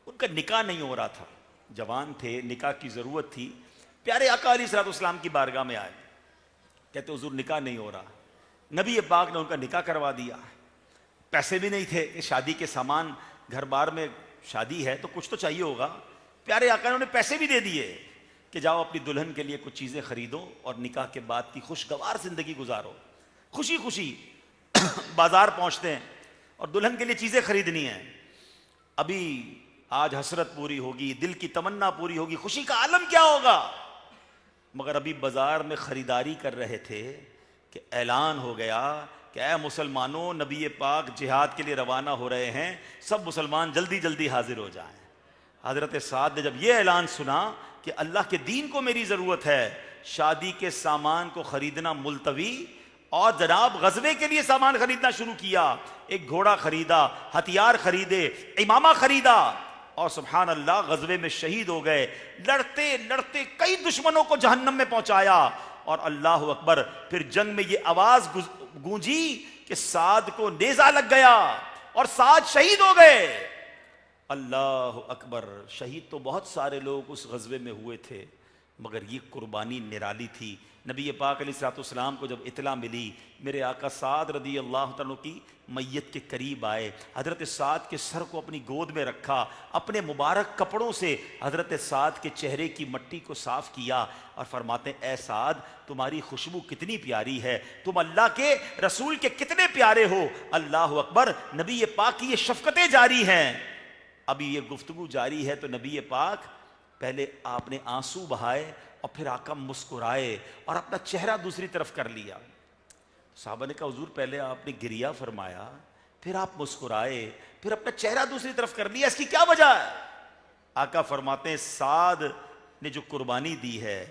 ان کا نکاح نہیں ہو رہا تھا، جوان تھے، نکاح کی ضرورت تھی، پیارے آقا علیہ الصلوۃ والسلام کی بارگاہ میں آئے، کہتے حضور نکاح نہیں ہو رہا۔ نبی پاک نے ان کا نکاح کروا دیا۔ پیسے بھی نہیں تھے کہ شادی کے سامان، گھر بار میں شادی ہے تو کچھ تو چاہیے ہوگا، پیارے آقا نے انہیں پیسے بھی دے دیے کہ جاؤ اپنی دلہن کے لیے کچھ چیزیں خریدو اور نکاح کے بعد کی خوشگوار زندگی گزارو۔ خوشی خوشی بازار پہنچتے ہیں اور دلہن کے لیے چیزیں خریدنی ہیں۔ ابھی آج حسرت پوری ہوگی، دل کی تمنا پوری ہوگی، خوشی کا عالم کیا ہوگا، مگر ابھی بازار میں خریداری کر رہے تھے کہ اعلان ہو گیا کہ اے مسلمانوں، نبی پاک جہاد کے لیے روانہ ہو رہے ہیں، سب مسلمان جلدی جلدی حاضر ہو جائیں۔ حضرت سعد نے جب یہ اعلان سنا کہ اللہ کے دین کو میری ضرورت ہے، شادی کے سامان کو خریدنا ملتوی اور جناب غزوے کے لیے سامان خریدنا شروع کیا۔ ایک گھوڑا خریدا، ہتھیار خریدے، امامہ خریدا، اور سبحان اللہ غزوے میں شہید ہو گئے۔ لڑتے لڑتے کئی دشمنوں کو جہنم میں پہنچایا، اور اللہ اکبر، پھر جنگ میں یہ آواز گونجی کہ سعد کو نیزہ لگ گیا اور سعد شہید ہو گئے۔ اللہ اکبر، شہید تو بہت سارے لوگ اس غزوے میں ہوئے تھے، مگر یہ قربانی نرالی تھی۔ نبی پاک علیہ الصلوۃ والسلام کو جب اطلاع ملی، میرے آقا سعد رضی اللہ عنہ کی میت کے قریب آئے، حضرت سعد کے سر کو اپنی گود میں رکھا، اپنے مبارک کپڑوں سے حضرت سعد کے چہرے کی مٹی کو صاف کیا اور فرماتے ہیں اے سعد، تمہاری خوشبو کتنی پیاری ہے، تم اللہ کے رسول کے کتنے پیارے ہو۔ اللہ اکبر، نبی پاک کی یہ شفقتیں جاری ہیں۔ ابھی یہ گفتگو جاری ہے تو نبی پاک پہلے آپ نے آنسو بہائے اور پھر آقا مسکرائے اور اپنا چہرہ دوسری طرف کر لیا۔ صحابہ نے کہا حضور پہلے آپ نے گریہ فرمایا، پھر آپ مسکرائے، پھر اپنا چہرہ دوسری طرف کر لیا، اس کی کیا وجہ ہے؟ آقا فرماتے ہیں سعد نے جو قربانی دی ہے،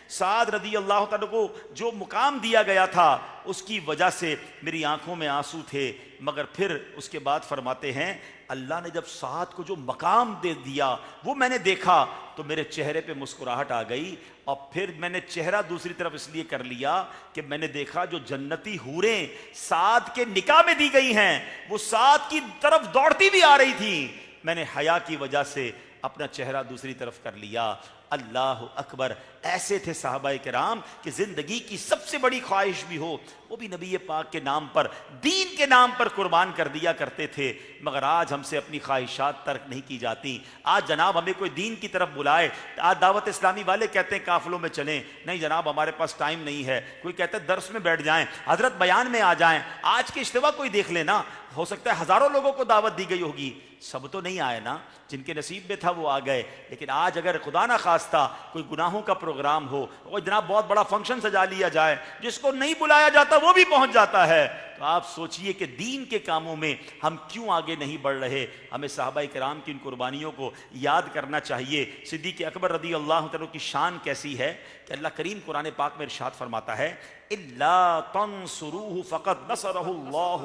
سعد رضی اللہ تعالیٰ کو جو مقام دیا گیا تھا، اس کی وجہ سے میری آنکھوں میں آنسو تھے، مگر پھر اس کے بعد فرماتے ہیں اللہ نے جب سعد کو جو مقام دے دیا وہ میں نے دیکھا تو میرے چہرے پہ مسکراہٹ آ گئی، اور پھر میں نے چہرہ دوسری طرف اس لیے کر لیا کہ میں نے دیکھا جو جنتی حوریں سعد کے نکاح میں دی گئی ہیں وہ سعد کی طرف دوڑتی بھی آ رہی تھی، میں نے حیا کی وجہ سے اپنا چہرہ دوسری طرف کر لیا۔ اللہ اکبر، ایسے تھے صحابہ کرام کہ زندگی کی سب سے بڑی خواہش بھی ہو وہ بھی نبی پاک کے نام پر، دین کے نام پر قربان کر دیا کرتے تھے، مگر آج ہم سے اپنی خواہشات ترک نہیں کی جاتی۔ آج جناب ہمیں کوئی دین کی طرف بلائے، آج دعوت اسلامی والے کہتے ہیں قافلوں میں چلیں، نہیں جناب ہمارے پاس ٹائم نہیں ہے، کوئی کہتا ہے درس میں بیٹھ جائیں، حضرت بیان میں آ جائیں، آج کے اجتماع کوئی دیکھ لینا، ہو سکتا ہے ہزاروں لوگوں کو دعوت دی گئی ہوگی، سب تو نہیں آئے نا، جن کے نصیب میں تھا وہ آ گئے۔ لیکن آج اگر خدا نہ خواستہ کوئی گناہوں کا پروگرام ہو، اور جناب بہت بڑا فنکشن سجا لیا جائے، جس کو نہیں بلایا جاتا وہ بھی پہنچ جاتا ہے، تو آپ سوچئے کہ دین کے کاموں میں ہم کیوں آگے نہیں بڑھ رہے۔ ہمیں صحابہ کرام کی ان قربانیوں کو یاد کرنا چاہیے۔ صدیق اکبر رضی اللہ عنہ کی شان کیسی ہے کہ اللہ کریم قرآن پاک میں ارشاد فرماتا ہے الا تنصروه فقد نصره الله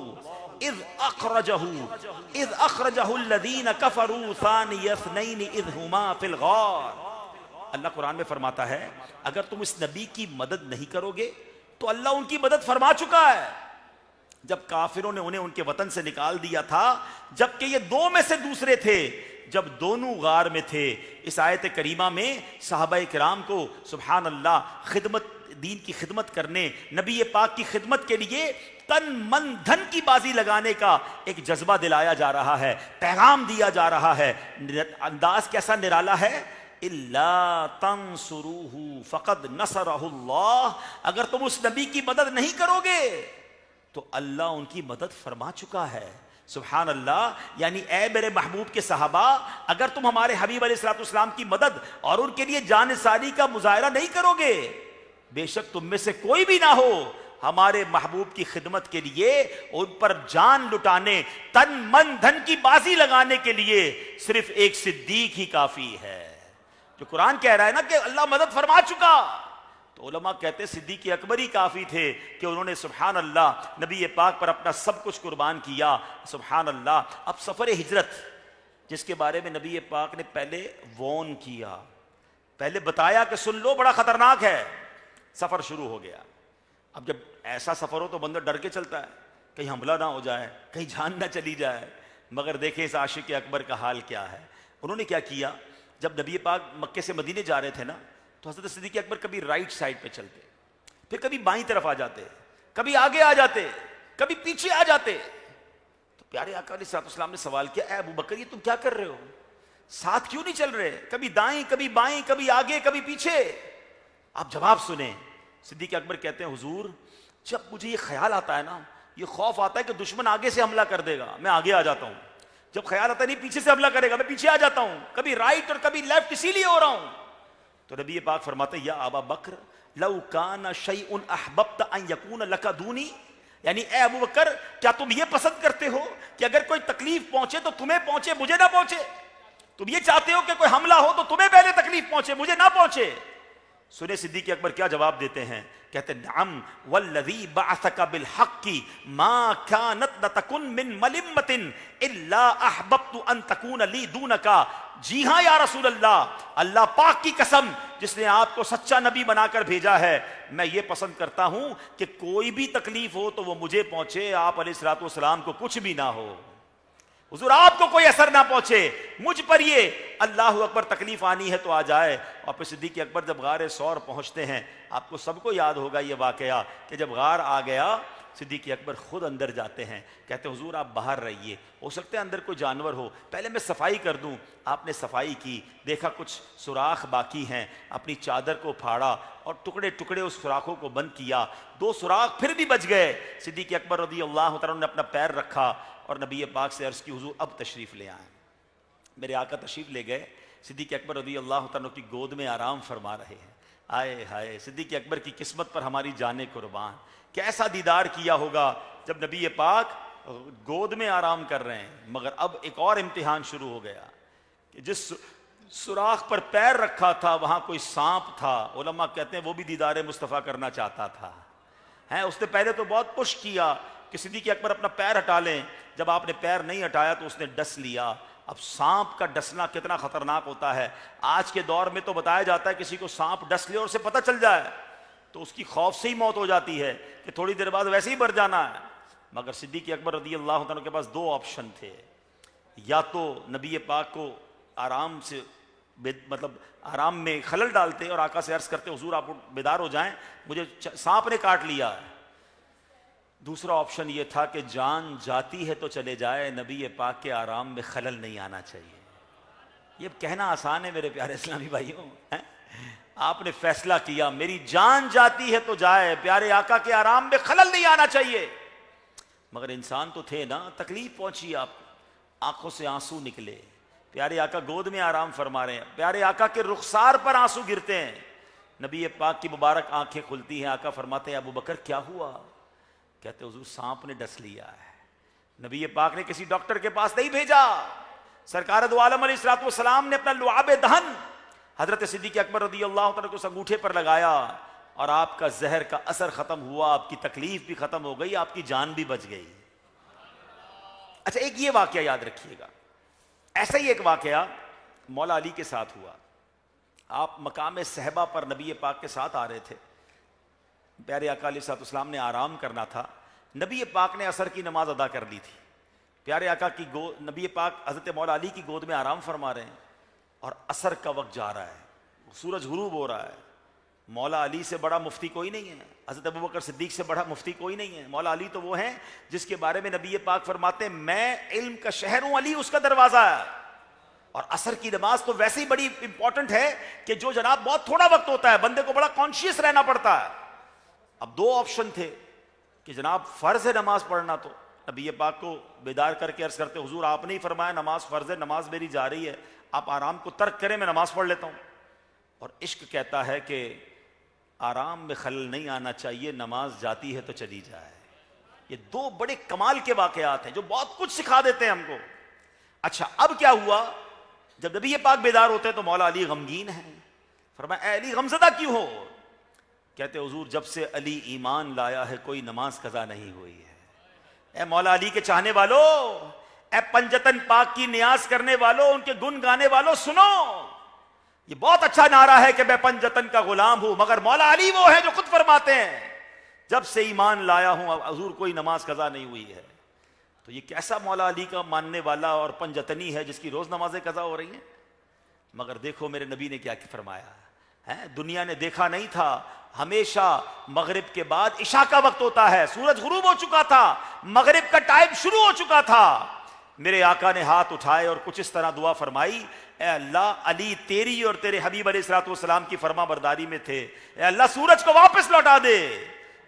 اذ اخرجه الذين كفروا ثاني اثنين اذ هما في الغار۔ اللہ قرآن میں فرماتا ہے اگر تم اس نبی کی مدد نہیں کرو گے تو اللہ ان کی مدد فرما چکا ہے۔ جب کافروں نے انہیں ان کے وطن سے نکال دیا تھا، جبکہ یہ دو میں سے دوسرے تھے، جب دونوں غار میں تھے، اس آیت کریمہ میں صحابہ کرام کو سبحان اللہ خدمت، دین کی خدمت کرنے، نبی پاک کی خدمت کے لیے تن من دھن کی بازی لگانے کا ایک جذبہ دلایا جا رہا ہے، پیغام دیا جا رہا ہے۔ انداز کیسا نرالا ہے، الا تنصروہ فقد نصرہ اللہ، اگر تم اس نبی کی مدد نہیں کرو گے تو اللہ ان کی مدد فرما چکا ہے۔ سبحان اللہ، یعنی اے میرے محبوب کے صحابہ، اگر تم ہمارے حبیب علیہ الصلوۃ والسلام کی مدد اور ان کے لیے جان نثاری کا مظاہرہ نہیں کرو گے، بے شک تم میں سے کوئی بھی نہ ہو ہمارے محبوب کی خدمت کے لیے، ان پر جان لٹانے، تن من دھن کی بازی لگانے کے لیے صرف ایک صدیق ہی کافی ہے۔ جو قرآن کہہ رہا ہے نا کہ اللہ مدد فرما چکا، تو علماء کہتے ہیں صدیق اکبر ہی کافی تھے کہ انہوں نے سبحان اللہ نبی پاک پر اپنا سب کچھ قربان کیا۔ سبحان اللہ۔ اب سفر ہجرت، جس کے بارے میں نبی پاک نے پہلے وارن کیا، پہلے بتایا کہ سن لو بڑا خطرناک ہے، سفر شروع ہو گیا۔ اب جب ایسا سفر ہو تو بندہ ڈر کے چلتا ہے، کہیں حملہ نہ ہو جائے، کہیں جان نہ چلی جائے۔ مگر دیکھیں اس عاشق اکبر کا حال کیا ہے۔ انہوں نے کیا کیا، جب نبی پاک مکے سے مدینے جا رہے تھے نا، تو حضرت صدیق اکبر کبھی رائٹ سائڈ پہ چلتے، پھر کبھی بائیں طرف آ جاتے، کبھی آگے آ جاتے، کبھی پیچھے آ جاتے۔ تو پیارے آقا علیہ الصلوۃ والسلام نے سوال کیا، اے ابو بکر یہ تم کیا کر رہے ہو، ساتھ کیوں نہیں چل رہے، کبھی دائیں کبھی بائیں، کبھی آگے کبھی پیچھے؟ آپ جواب سنیں۔ صدیق اکبر کہتے ہیں حضور جب مجھے یہ خیال آتا ہے نا، یہ خوف آتا ہے کہ دشمن آگے سے حملہ کر دے گا، میں آگے آ جاتا ہوں۔ جب خیال آتا ہے نہیں پیچھے سے حملہ کرے گا، میں پیچھے آ جاتا ہوں، کبھی رائٹ اور کبھی لیفٹ، اسی لیے ہو رہا ہوں۔ تو نبی پاک فرماتے ہیں یا ابا بکر لو کان شیء احببت ان یکون لک دونی، یعنی اے ابو بکر کیا تم یہ پسند کرتے ہو کہ اگر کوئی تکلیف پہنچے تو تمہیں پہنچے مجھے نہ پہنچے؟ تم یہ چاہتے ہو کہ کوئی حملہ ہو تو تمہیں پہلے تکلیف پہنچے مجھے نہ پہنچے؟ سنے صدیق اکبر کیا جواب دیتے ہیں، کہتے ہیں نعم والذی بعثک بالحق ما كانت لتکن من ملمۃ الا احببت ان تکون لی دونک۔ جی ہاں یا رسول اللہ، اللہ پاک کی قسم جس نے آپ کو سچا نبی بنا کر بھیجا ہے، میں یہ پسند کرتا ہوں کہ کوئی بھی تکلیف ہو تو وہ مجھے پہنچے، آپ علیہ الصلوۃ والسلام کو کچھ بھی نہ ہو، حضور آپ کو کوئی اثر نہ پہنچے، مجھ پر یہ اللہ اکبر تکلیف آنی ہے تو آ جائے۔ اور پھر صدیق اکبر جب غار ثور پہنچتے ہیں، آپ کو سب کو یاد ہوگا یہ واقعہ کہ جب غار آ گیا صدیق اکبر خود اندر جاتے ہیں، کہتے ہیں حضور آپ باہر رہیے، ہو سکتا ہے اندر کوئی جانور ہو، پہلے میں صفائی کر دوں۔ آپ نے صفائی کی، دیکھا کچھ سوراخ باقی ہیں، اپنی چادر کو پھاڑا اور ٹکڑے ٹکڑے اس سوراخوں کو بند کیا، 2 سوراخ پھر بھی بچ گئے۔ صدیق اکبر رضی اللہ تعالیٰ نے اپنا پیر رکھا اور نبی پاک سے عرض کی حضور اب تشریف لے آئیں۔ میرے آقا تشریف لے گئے، صدیق اکبر رضی اللہ تعالیٰ کی گود میں آرام فرما رہے ہیں۔ آئے ہائے، صدیق اکبر کی قسمت پر ہماری جانیں قربان، کیسا دیدار کیا ہوگا جب نبی پاک گود میں آرام کر رہے ہیں۔ مگر اب ایک اور امتحان شروع ہو گیا کہ جس سوراخ پر پیر رکھا تھا وہاں کوئی سانپ تھا۔ علماء کہتے ہیں وہ بھی دیدار مصطفیٰ کرنا چاہتا تھا، اس نے پہلے تو بہت پش کیا کہ صدیق اکبر اپنا پیر ہٹا لیں، جب آپ نے پیر نہیں ہٹایا تو اس نے ڈس لیا۔ اب سانپ کا ڈسنا کتنا خطرناک ہوتا ہے، آج کے دور میں تو بتایا جاتا ہے کسی کو سانپ ڈس لے اور اسے پتہ چل جائے تو اس کی خوف سے ہی موت ہو جاتی ہے کہ تھوڑی دیر بعد ویسے ہی مر جانا ہے۔ مگر صدیق اکبر رضی اللہ عنہ کے پاس 2 آپشن تھے، یا تو نبی پاک کو آرام سے مطلب آرام میں خلل ڈالتے اور آقا سے عرض کرتے حضور آپ بیدار ہو جائیں مجھے سانپ نے کاٹ لیا ہے۔ دوسرا آپشن یہ تھا کہ جان جاتی ہے تو چلے جائے، نبی پاک کے آرام میں خلل نہیں آنا چاہیے۔ یہ کہنا آسان ہے میرے پیارے اسلامی بھائیوں، آپ نے فیصلہ کیا میری جان جاتی ہے تو جائے، پیارے آقا کے آرام میں خلل نہیں آنا چاہیے۔ مگر انسان تو تھے نا, تکلیف پہنچی آپ کو, آنکھوں سے آنسو نکلے, پیارے آقا گود میں آرام فرما رہے ہیں, پیارے آقا کے رخسار پر آنسو گرتے ہیں, نبی پاک کی مبارک آنکھیں کھلتی ہیں, آقا فرماتے ہیں ابو بکر کیا ہوا؟ کہتے حضور سانپ نے ڈس لیا ہے. نبی پاک نے کسی ڈاکٹر کے پاس نہیں بھیجا, سرکار دو عالم علیہ الصلوۃ والسلام نے اپنا لعاب دہن حضرت صدیق اکبر رضی اللہ تعالیٰ کو اس انگوٹھے پر لگایا, اور آپ کا زہر کا اثر ختم ہوا, آپ کی تکلیف بھی ختم ہو گئی, آپ کی جان بھی بچ گئی. اچھا ایک یہ واقعہ یاد رکھیے گا, ایسا ہی ایک واقعہ مولا علی کے ساتھ ہوا. آپ مقام صحبہ پر نبی پاک کے ساتھ آ رہے تھے, پیارے آقا علیہ الصلوۃ والسلام نے آرام کرنا تھا, نبی پاک نے عصر کی نماز ادا کر لی تھی. پیارے آقا کی گود, نبی پاک حضرت مولا علی کی گود میں آرام فرما رہے ہیں, اور عصر کا وقت جا رہا ہے, سورج غروب ہو رہا ہے. مولا علی سے بڑا مفتی کوئی نہیں ہے, حضرت ابوبکر صدیق سے بڑا مفتی کوئی نہیں ہے. مولا علی تو وہ ہیں جس کے بارے میں نبی پاک فرماتے ہیں میں علم کا شہر ہوں, علی اس کا دروازہ ہے. اور عصر کی نماز تو ویسے ہی بڑی امپورٹنٹ ہے کہ جو جناب بہت تھوڑا وقت ہوتا ہے, بندے کو بڑا کانشیس رہنا پڑتا ہے. اب دو آپشن تھے کہ جناب فرض ہے نماز پڑھنا, تو نبی پاک کو بیدار کر کے عرض کرتے حضور آپ نے ہی فرمایا نماز فرض ہے, نماز میری جا رہی ہے, آپ آرام کو ترک کریں, میں نماز پڑھ لیتا ہوں. اور عشق کہتا ہے کہ آرام میں خلل نہیں آنا چاہیے, نماز جاتی ہے تو چلی جائے. یہ دو بڑے کمال کے واقعات ہیں جو بہت کچھ سکھا دیتے ہیں ہم کو. اچھا اب کیا ہوا, جب نبی پاک بیدار ہوتے ہیں تو مولا علی غمگین ہیں. فرمایا اے علی غمزدہ کیوں ہو؟ کہتے حضور جب سے علی ایمان لایا ہے کوئی نماز قضا نہیں ہوئی ہے. اے مولا علی کے چاہنے والو, اے پنجتن پاک کی نیاز کرنے والو, ان کے گن گانے والو, سنو, یہ بہت اچھا نعرہ ہے کہ میں پنجتن کا غلام ہوں, مگر مولا علی وہ ہے جو خود فرماتے ہیں جب سے ایمان لایا ہوں حضور کوئی نماز قضا نہیں ہوئی ہے. تو یہ کیسا مولا علی کا ماننے والا اور پنجتنی ہے جس کی روز نمازیں قضا ہو رہی ہیں. مگر دیکھو میرے نبی نے کیا فرمایا ہے, دنیا نے دیکھا نہیں تھا, ہمیشہ مغرب کے بعد عشاء کا وقت ہوتا ہے, سورج غروب ہو چکا تھا, مغرب کا ٹائم شروع ہو چکا تھا. میرے آقا نے ہاتھ اٹھائے اور کچھ اس طرح دعا فرمائی, اے اللہ علی تیری اور تیرے حبیب علیہ الصلوۃ والسلام کی فرما برداری میں تھے, اے اللہ سورج کو واپس لوٹا دے.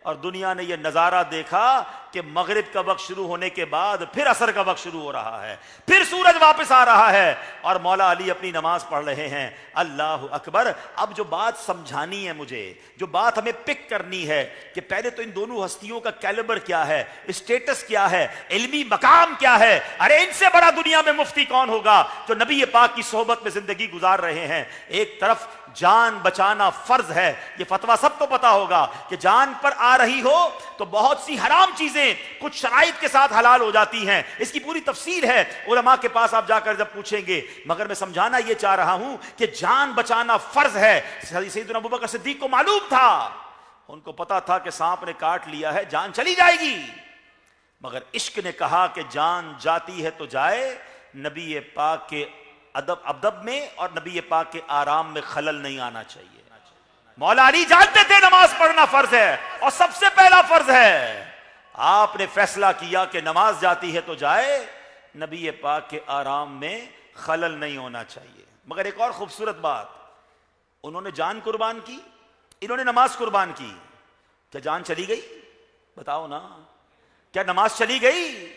اور دنیا نے یہ نظارہ دیکھا کہ مغرب کا وقت شروع ہونے کے بعد پھر عصر کا وقت شروع ہو رہا ہے, پھر سورج واپس آ رہا ہے, اور مولا علی اپنی نماز پڑھ رہے ہیں. اللہ اکبر. اب جو بات سمجھانی ہے مجھے, جو بات ہمیں پک کرنی ہے کہ پہلے تو ان دونوں ہستیوں کا کیلیبر کیا ہے, اسٹیٹس کیا ہے, علمی مقام کیا ہے. ارے ان سے بڑا دنیا میں مفتی کون ہوگا جو نبی پاک کی صحبت میں زندگی گزار رہے ہیں. ایک طرف جان بچانا فرض ہے, یہ فتویٰ سب کو پتا ہوگا کہ جان پر آ رہی ہو تو بہت سی حرام چیزیں کچھ شرائط کے ساتھ حلال ہو جاتی ہیں. اس کی پوری تفصیل ہے, علماء کے پاس آپ جا کر جب پوچھیں گے. مگر میں سمجھانا یہ چاہ رہا ہوں کہ جان بچانا فرض ہے. سیدنا ابوبکر صدیق کو معلوم تھا, ان کو پتا تھا کہ سانپ نے کاٹ لیا ہے, جان چلی جائے گی, مگر عشق نے کہا کہ جان جاتی ہے تو جائے. نبی پاک کے ادب میں اور نبی پاک کے آرام میں خلل نہیں آنا چاہیے. مولا علی جانتے تھے نماز پڑھنا فرض ہے اور سب سے پہلا فرض ہے. آپ نے فیصلہ کیا کہ نماز جاتی ہے تو جائے, نبی پاک کے آرام میں خلل نہیں ہونا چاہیے. مگر ایک اور خوبصورت بات, انہوں نے جان قربان کی, انہوں نے نماز قربان کی. کیا جان چلی گئی؟ بتاؤ نا, کیا نماز چلی گئی؟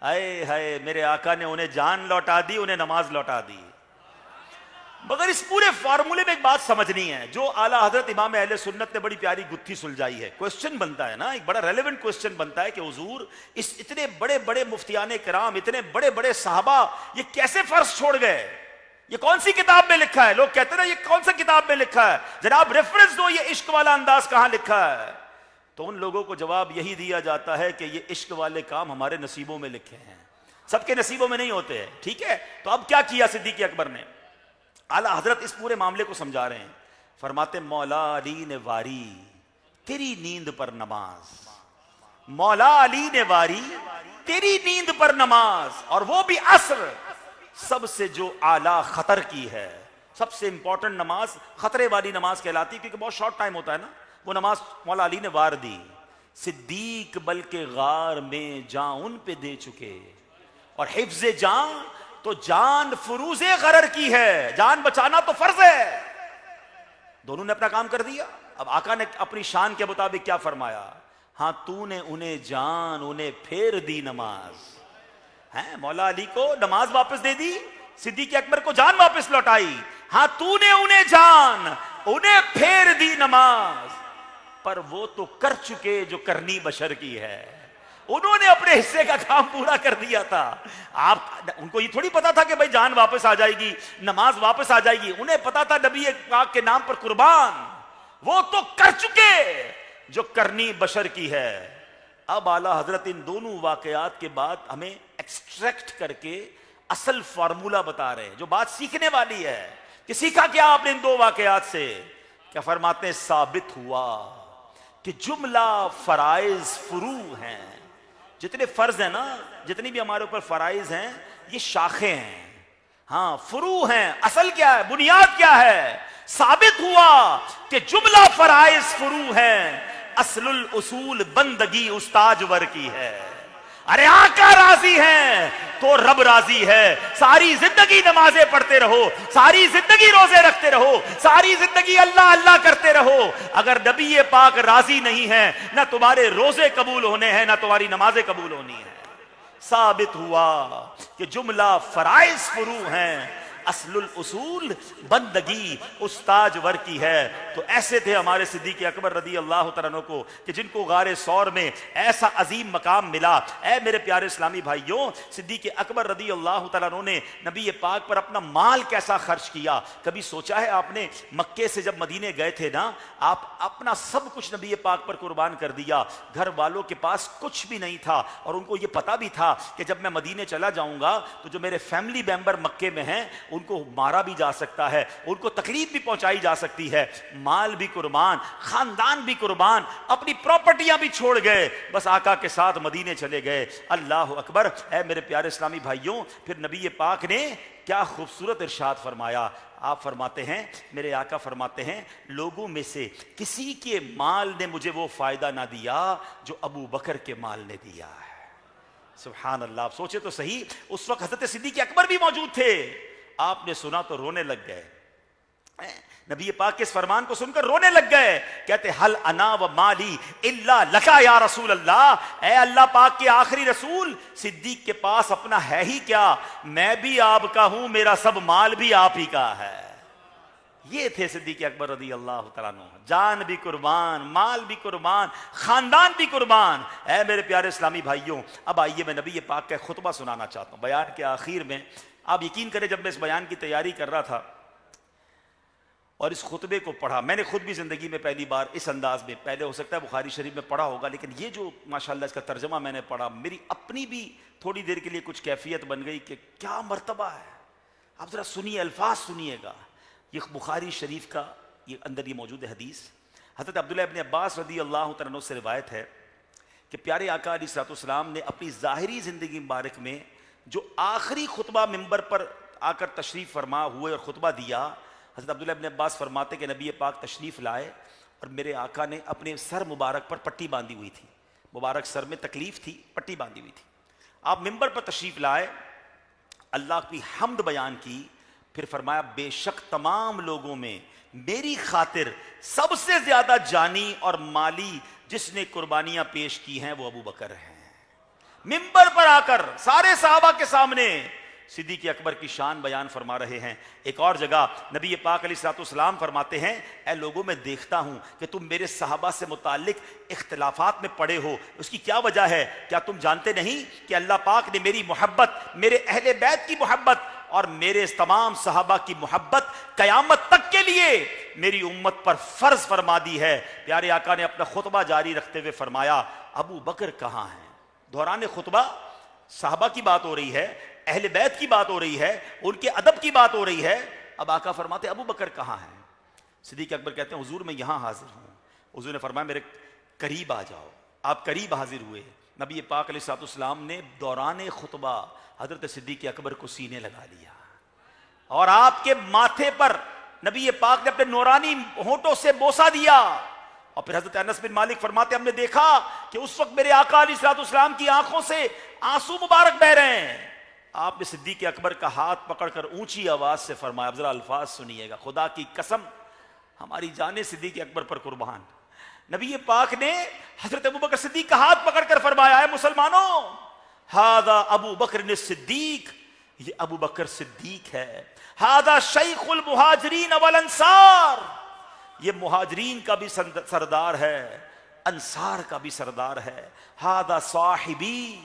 ہائے ہائے, میرے آقا نے انہیں جان لوٹا دی, انہیں نماز لوٹا دی. مگر اس پورے فارمولے میں ایک بات سمجھنی ہے جو اعلیٰ حضرت امام اہل سنت نے بڑی پیاری گتھی سلجھائی ہے. کوسچن بنتا ہے نا, ایک بڑا ریلیونٹ کوسچن بنتا ہے کہ حضور اس اتنے بڑے بڑے مفتیان کرام, اتنے بڑے بڑے صحابہ, یہ کیسے فرض چھوڑ گئے؟ یہ کون سی کتاب میں لکھا ہے؟ لوگ کہتے ہیں نا یہ کون سی کتاب میں لکھا ہے, جناب ریفرنس دو, یہ عشق والا انداز کہاں لکھا ہے؟ تو ان لوگوں کو جواب یہی دیا جاتا ہے کہ یہ عشق والے کام ہمارے نصیبوں میں لکھے ہیں, سب کے نصیبوں میں نہیں ہوتے ہیں. ٹھیک ہے, تو اب کیا کیا صدیق اکبر نے؟ اعلیٰ حضرت اس پورے معاملے کو سمجھا رہے ہیں. فرماتے مولا علی نے واری تیری نیند پر نماز, مولا علی نے واری تیری نیند پر نماز, اور وہ بھی عصر, سب سے جو اعلیٰ خطر کی ہے, سب سے امپورٹنٹ نماز خطرے والی نماز کہلاتی, کیونکہ بہت شارٹ ٹائم ہوتا ہے نا. وہ نماز مولا علی نے وار دی. صدیق بلکہ غار میں جان ان پہ دے چکے, اور حفظ جان تو جان فروز غرر کی ہے, جان بچانا تو فرض ہے. دونوں نے اپنا کام کر دیا. اب آقا نے اپنی شان کے مطابق کیا فرمایا؟ ہاں تو نے انہیں جان انہیں پھیر دی نماز. ہیں مولا علی کو نماز واپس دے دی, صدیق اکبر کو جان واپس لوٹائی. ہاں تو نے انہیں جان انہیں پھیر دی نماز, پر وہ تو کر چکے جو کرنی بشر کی ہے. انہوں نے اپنے حصے کا کام پورا کر دیا تھا. ان کو یہ تھوڑی پتا تھا کہ بھائی جان واپس آ جائے گی, نماز واپس آ جائے گی. انہیں پتا تھا نبی پاک کے نام پر قربان, وہ تو کر چکے جو کرنی بشر کی ہے. اب اعلیٰ حضرت ان دونوں واقعات کے بعد ہمیں ایکسٹریکٹ کر کے اصل فارمولا بتا رہے ہیں جو بات سیکھنے والی ہے کہ سیکھا کیا آپ نے ان دو واقعات سے. کیا فرماتے ہیں؟ ثابت ہوا کہ جملہ فرائض فروع ہیں. جتنے فرض ہیں نا, جتنی بھی ہمارے اوپر فرائض ہیں, یہ شاخیں ہیں. ہاں فروع ہیں. اصل کیا ہے, بنیاد کیا ہے؟ ثابت ہوا کہ جملہ فرائض فروع ہیں, اصل الاصول بندگی استاجور کی ہے. ارے آقا راضی ہیں تو رب راضی ہے. ساری زندگی نمازیں پڑھتے رہو, ساری زندگی روزے رکھتے رہو, ساری زندگی اللہ اللہ کرتے رہو, اگر نبی پاک راضی نہیں ہے نہ تمہارے روزے قبول ہونے ہیں نہ تمہاری نمازیں قبول ہونی ہیں. ثابت ہوا کہ جملہ فرائض فروع ہیں, اصل الاصول بندگی استاجور کی ہے. تو ایسے تھے ہمارے صدیق اکبر رضی اللہ تعالیٰ عنہ کو کہ جن کو غار ثور میں ایسا عظیم مقام ملا. اے میرے پیارے اسلامی بھائیوں, صدیق اکبر رضی اللہ تعالیٰ عنہ نے نبی پاک پر اپنا مال کیسا خرچ کیا. کبھی سوچا ہے آپ نے؟ مکے سے جب مدینے گئے تھے نا, آپ اپنا سب کچھ نبی پاک پر قربان کر دیا. گھر والوں کے پاس کچھ بھی نہیں تھا, اور ان کو یہ پتا بھی تھا کہ جب میں مدینے چلا جاؤں گا تو جو میرے فیملی ممبر مکے میں ہیں ان کو مارا بھی جا سکتا ہے, ان کو تکلیف بھی پہنچائی جا سکتی ہے. مال بھی قربان, خاندان بھی قربان, اپنی پراپرٹیاں بھی چھوڑ گئے, بس آقا کے ساتھ مدینے چلے گئے. اللہ اکبر. اے میرے پیارے اسلامی بھائیوں, پھر نبی پاک نے کیا خوبصورت ارشاد فرمایا. آپ فرماتے ہیں, میرے آقا فرماتے ہیں, لوگوں میں سے کسی کے مال نے مجھے وہ فائدہ نہ دیا جو ابو بکر کے مال نے دیا ہے. سبحان اللہ. آپ سوچے تو صحیح, اس وقت حضرت صدیق اکبر بھی موجود تھے. آپ نے سنا تو رونے لگ گئے. نبی پاک کے اس فرمان کو سن کر رونے لگ گئے. کہتے حل انا و مالی الا لکا یا رسول اللہ. اے اللہ پاک کے آخری رسول, صدیق کے پاس اپنا ہے ہی کیا, میں بھی آپ کا ہوں, میرا سب مال بھی آپ ہی کا ہے. یہ تھے صدیق اکبر رضی اللہ تعالیٰ عنہ, جان بھی قربان, مال بھی قربان, خاندان بھی قربان. اے میرے پیارے اسلامی بھائیوں, اب آئیے میں نبی پاک کا خطبہ سنانا چاہتا ہوں بیان کے آخر میں. آپ یقین کریں, جب میں اس بیان کی تیاری کر رہا تھا اور اس خطبے کو پڑھا, میں نے خود بھی زندگی میں پہلی بار اس انداز میں, پہلے ہو سکتا ہے بخاری شریف میں پڑھا ہوگا, لیکن یہ جو ماشاءاللہ اس کا ترجمہ میں نے پڑھا, میری اپنی بھی تھوڑی دیر کے لیے کچھ کیفیت بن گئی کہ کیا مرتبہ ہے. آپ ذرا سنیے, الفاظ سنیے گا. یہ بخاری شریف کا یہ اندر یہ موجود ہے حدیث. حضرت عبداللہ ابن عباس رضی اللہ تعالیٰ عنہ سے روایت ہے کہ پیارے آقا علیہ الصلوۃ والسلام نے اپنی ظاہری زندگی مبارک میں جو آخری خطبہ منبر پر آ کر تشریف فرما ہوئے اور خطبہ دیا, حضرت عبداللہ ابن عباس فرماتے کہ نبی پاک تشریف لائے اور میرے آقا نے اپنے سر مبارک پر پٹی باندھی ہوئی تھی, مبارک سر میں تکلیف تھی, پٹی باندھی ہوئی تھی. آپ منبر پر تشریف لائے, اللہ کی حمد بیان کی, پھر فرمایا بے شک تمام لوگوں میں میری خاطر سب سے زیادہ جانی اور مالی جس نے قربانیاں پیش کی ہیں وہ ابو بکر ہیں. منبر پر آ کر سارے صحابہ کے سامنے صدیق اکبر کی شان بیان فرما رہے ہیں. ایک اور جگہ نبی پاک علیہ الصلوۃ والسلام فرماتے ہیں, اے لوگوں میں دیکھتا ہوں کہ تم میرے صحابہ سے متعلق اختلافات میں پڑے ہو, اس کی کیا وجہ ہے؟ کیا تم جانتے نہیں کہ اللہ پاک نے میری محبت, میرے اہل بیت کی محبت اور میرے تمام صحابہ کی محبت قیامت تک کے لیے میری امت پر فرض فرما دی ہے. پیارے آقا نے اپنا خطبہ جاری رکھتے ہوئے فرمایا ابو بکر کہاں ہیں؟ دوران خطبہ صحابہ کی بات ہو رہی ہے, اہل بیت کی بات ہو رہی ہے, ان کے ادب کی بات ہو رہی ہے. اب آقا فرماتے ابو بکر کہاں ہیں؟ صدیق اکبر کہتے ہیں حضور میں یہاں حاضر ہوں. حضور نے فرمایا میرے قریب آ جاؤ. آپ قریب حاضر ہوئے. نبی پاک علیہ الصلوۃ والسلام نے دوران خطبہ حضرت صدیق اکبر کو سینے لگا لیا اور آپ کے ماتھے پر نبی پاک نے اپنے نورانی ہونٹوں سے بوسہ دیا. اور پھر حضرت انس بن مالک فرماتے ہم نے دیکھا کہ اس وقت میرے آقا علیہ الصلوۃ والسلام کی آنکھوں سے آنسو مبارک بہ رہے ہیں. آپ نے صدیق اکبر کا ہاتھ پکڑ کر اونچی آواز سے فرمایا, اب ذرا الفاظ سنیے گا, خدا کی قسم ہماری جانیں صدیق اکبر پر قربان, نبی پاک نے حضرت ابو بکر صدیق کا ہاتھ پکڑ کر فرمایا، اے مسلمانوں، ہذا ابو بکر صدیق، یہ ابو بکر صدیق ہے، ہذا شیخ المہاجرین والانصار، یہ مہاجرین کا بھی سردار ہے، انصار کا بھی سردار ہے، ہذا صاحبی،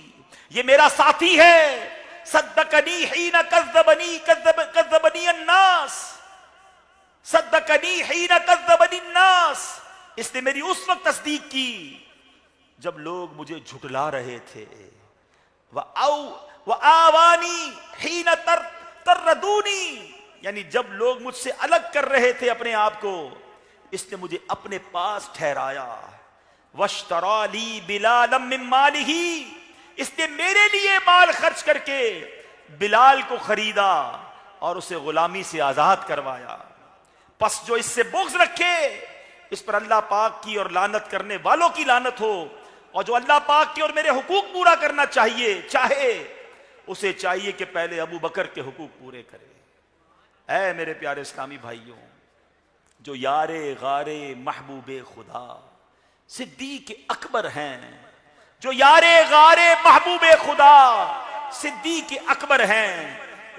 یہ میرا ساتھی ہے، صدقنی حین کذبنی الناس، صدقنی حین کذبنی الناس، اس نے میری اس وقت تصدیق کی جب لوگ مجھے جھٹلا رہے تھے، وآوانی حین تردونی، یعنی جب لوگ مجھ سے الگ کر رہے تھے اپنے آپ کو، اس نے مجھے اپنے پاس ٹھہرایا، واشترا لی بلالا من مالہ، اس نے میرے لیے مال خرچ کر کے بلال کو خریدا اور اسے غلامی سے آزاد کروایا۔ پس جو اس سے بغض رکھے اس پر اللہ پاک کی اور لعنت کرنے والوں کی لعنت ہو، اور جو اللہ پاک کے اور میرے حقوق پورا کرنا چاہے اسے چاہیے کہ پہلے ابو بکر کے حقوق پورے کرے۔ اے میرے پیارے اسلامی بھائیوں، جو یار غار محبوب خدا صدیق اکبر ہیں، جو یار غار محبوب خدا صدیق اکبر ہیں،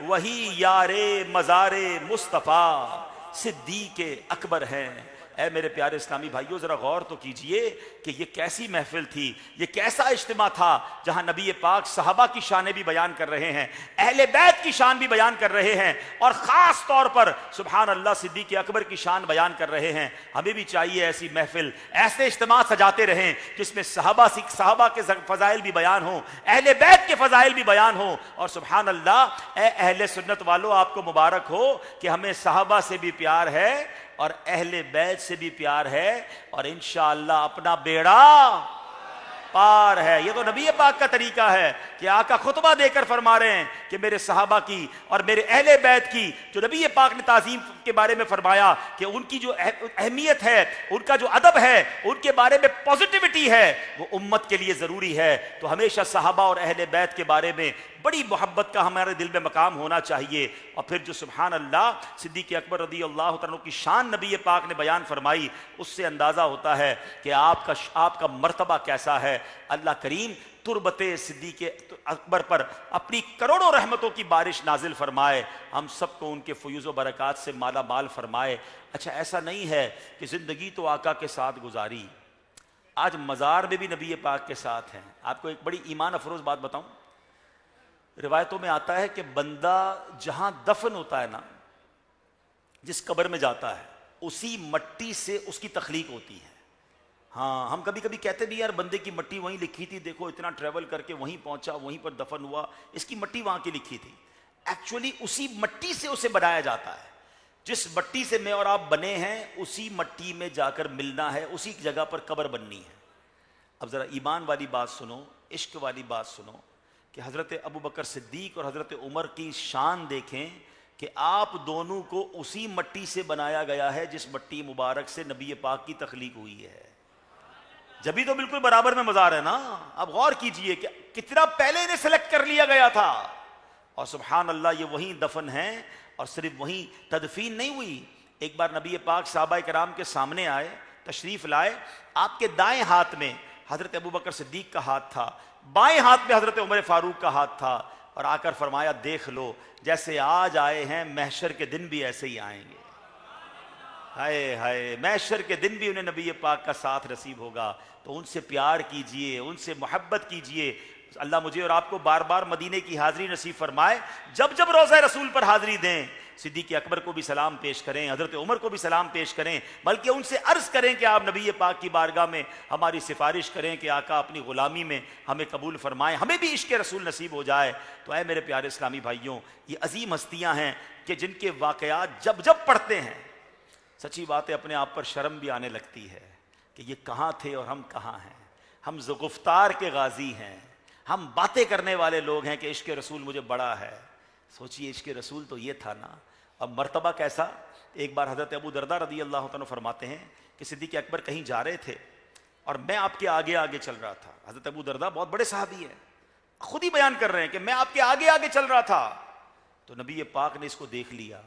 وہی یار مزار مصطفیٰ صدیق اکبر ہیں۔ اے میرے پیارے اسلامی بھائیوں، ذرا غور تو کیجئے کہ یہ کیسی محفل تھی، یہ کیسا اجتماع تھا جہاں نبی پاک صحابہ کی شانیں بھی بیان کر رہے ہیں، اہل بیت کی شان بھی بیان کر رہے ہیں، اور خاص طور پر سبحان اللہ صدیق اکبر کی شان بیان کر رہے ہیں۔ ہمیں بھی چاہیے ایسی محفل، ایسے اجتماع سجاتے رہیں جس میں صحابہ کے فضائل بھی بیان ہوں، اہل بیت کے فضائل بھی بیان ہوں، اور سبحان اللہ اے اہل سنت والوں، آپ کو مبارک ہو کہ ہمیں صحابہ سے بھی پیار ہے اور اہل بیت سے بھی پیار ہے، اور انشاءاللہ اپنا بیڑا پار ہے۔ یہ تو نبی پاک کا طریقہ ہے کہ آقا خطبہ دے کر فرما رہے ہیں کہ میرے صحابہ کی اور میرے اہل بیت کی جو نبی پاک نے تعظیم کے بارے میں فرمایا کہ ان کی جو اہمیت ہے، ان کا جو ادب ہے، ان کے بارے میں پوزیٹیوٹی ہے، وہ امت کے لیے ضروری ہے۔ تو ہمیشہ صحابہ اور اہل بیت کے بارے میں بڑی محبت کا ہمارے دل میں مقام ہونا چاہیے۔ اور پھر جو سبحان اللہ صدیق اکبر رضی اللہ تعالیٰ کی شان نبی پاک نے بیان فرمائی، اس سے اندازہ ہوتا ہے کہ آپ کا مرتبہ کیسا ہے۔ اللہ کریم تربت صدیق اکبر پر اپنی کروڑوں رحمتوں کی بارش نازل فرمائے، ہم سب کو ان کے فیوز و برکات سے مالا مال فرمائے۔ اچھا، ایسا نہیں ہے کہ زندگی تو آقا کے ساتھ گزاری، آج مزار میں بھی نبی پاک کے ساتھ ہیں۔ آپ کو ایک بڑی ایمان افروز بات بتاؤں، روایتوں میں آتا ہے کہ بندہ جہاں دفن ہوتا ہے نا، جس قبر میں جاتا ہے، اسی مٹی سے اس کی تخلیق ہوتی ہے۔ ہاں، ہم کبھی کبھی کہتے بھی یار بندے کی مٹی وہیں لکھی تھی، دیکھو اتنا ٹریول کر کے وہیں پہنچا، وہیں پر دفن ہوا، اس کی مٹی وہاں کی لکھی تھی۔ ایکچولی اسی مٹی سے اسے بنایا جاتا ہے، جس مٹی سے میں اور آپ بنے ہیں اسی مٹی میں جا کر ملنا ہے، اسی جگہ پر قبر بننی ہے۔ اب ذرا ایمان والی بات سنو، عشق والی بات سنو کہ حضرت ابو بکر صدیق اور حضرت عمر کی شان دیکھیں کہ آپ دونوں کو اسی مٹی سے بنایا گیا ہے جس مٹی مبارک سے نبی پاک کی تخلیق ہوئی ہے۔ جبھی تو بالکل برابر میں مزار ہے نا۔ اب غور کیجئے کہ کتنا پہلے انہیں سلیکٹ کر لیا گیا تھا، اور سبحان اللہ یہ وہیں دفن ہیں، اور صرف وہیں تدفین نہیں ہوئی۔ ایک بار نبی پاک صحابہ کرام کے سامنے آئے، تشریف لائے، آپ کے دائیں ہاتھ میں حضرت ابو بکر صدیق کا ہاتھ تھا، بائیں ہاتھ میں حضرت عمر فاروق کا ہاتھ تھا، اور آ کر فرمایا دیکھ لو جیسے آج آئے ہیں محشر کے دن بھی ایسے ہی آئیں گے۔ ہائے ہائے، محشر کے دن بھی انہیں نبی پاک کا ساتھ نصیب ہوگا۔ تو ان سے پیار کیجئے، ان سے محبت کیجئے۔ اللہ مجھے اور آپ کو بار بار مدینے کی حاضری نصیب فرمائے۔ جب جب روضہ رسول پر حاضری دیں، صدیق اکبر کو بھی سلام پیش کریں، حضرت عمر کو بھی سلام پیش کریں، بلکہ ان سے عرض کریں کہ آپ نبی پاک کی بارگاہ میں ہماری سفارش کریں کہ آقا اپنی غلامی میں ہمیں قبول فرمائیں، ہمیں بھی عشق رسول نصیب ہو جائے۔ تو اے میرے پیارے اسلامی بھائیوں، یہ عظیم ہستیاں ہیں کہ جن کے واقعات جب جب پڑھتے ہیں، سچی بات ہے اپنے آپ پر شرم بھی آنے لگتی ہے کہ یہ کہاں تھے اور ہم کہاں ہیں۔ ہم گفتار کے غازی ہیں، ہم باتیں کرنے والے لوگ ہیں کہ عشق رسول مجھے بڑا ہے۔ سوچیے عشق رسول تو یہ تھا نا، اب مرتبہ کیسا۔ ایک بار حضرت ابو درداء رضی اللہ عنہ فرماتے ہیں کہ صدیق اکبر کہیں جا رہے تھے اور میں آپ کے آگے آگے چل رہا تھا۔ حضرت ابو درداء بہت بڑے صحابی ہیں، خود ہی بیان کر رہے ہیں کہ میں آپ کے آگے آگے چل رہا تھا۔ تو نبی پاک نے اس کو دیکھ لیا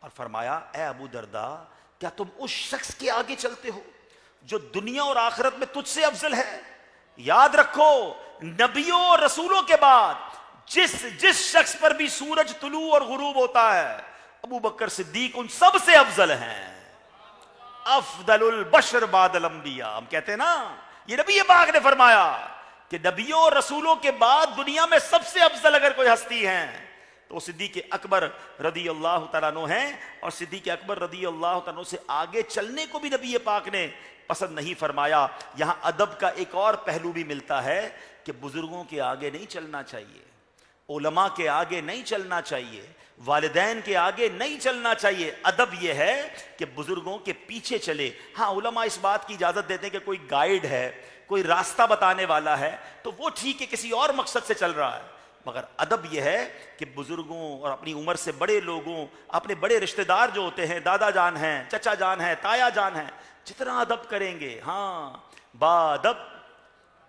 اور فرمایا اے ابو درداء، کیا تم اس شخص کے آگے چلتے ہو جو دنیا اور آخرت میں تجھ سے افضل ہے. یاد رکھو نبیوں اور رسولوں کے بعد جس شخص پر بھی سورج طلوع اور غروب ہوتا ہے ابو بکر صدیق ان سب سے افضل ہیں. افضل البشر بعد الانبیاء ہم کہتے ہیں نا, یہ نبی پاک نے فرمایا کہ نبیوں اور رسولوں کے بعد دنیا میں سب سے افضل اگر کوئی ہستی ہیں تو صدیق اکبر رضی اللہ تعالیٰ عنہ ہیں. اور صدیق اکبر رضی اللہ تعالیٰ عنہ سے آگے چلنے کو بھی نبی پاک نے پسند نہیں فرمایا. یہاں ادب کا ایک اور پہلو بھی ملتا ہے کہ بزرگوں کے آگے نہیں چلنا چاہیے, علماء کے آگے نہیں چلنا چاہیے, والدین کے آگے نہیں چلنا چاہیے. ادب یہ ہے کہ بزرگوں کے پیچھے چلے. ہاں علماء اس بات کی اجازت دیتے ہیں کہ کوئی گائیڈ ہے, کوئی راستہ بتانے والا ہے تو وہ ٹھیک ہے, کسی اور مقصد سے چل رہا ہے. مگر ادب یہ ہے کہ بزرگوں اور اپنی عمر سے بڑے لوگوں, اپنے بڑے رشتہ دار جو ہوتے ہیں, دادا جان ہیں, چچا جان ہیں, تایا جان ہیں, جتنا ادب کریں گے, ہاں با ادب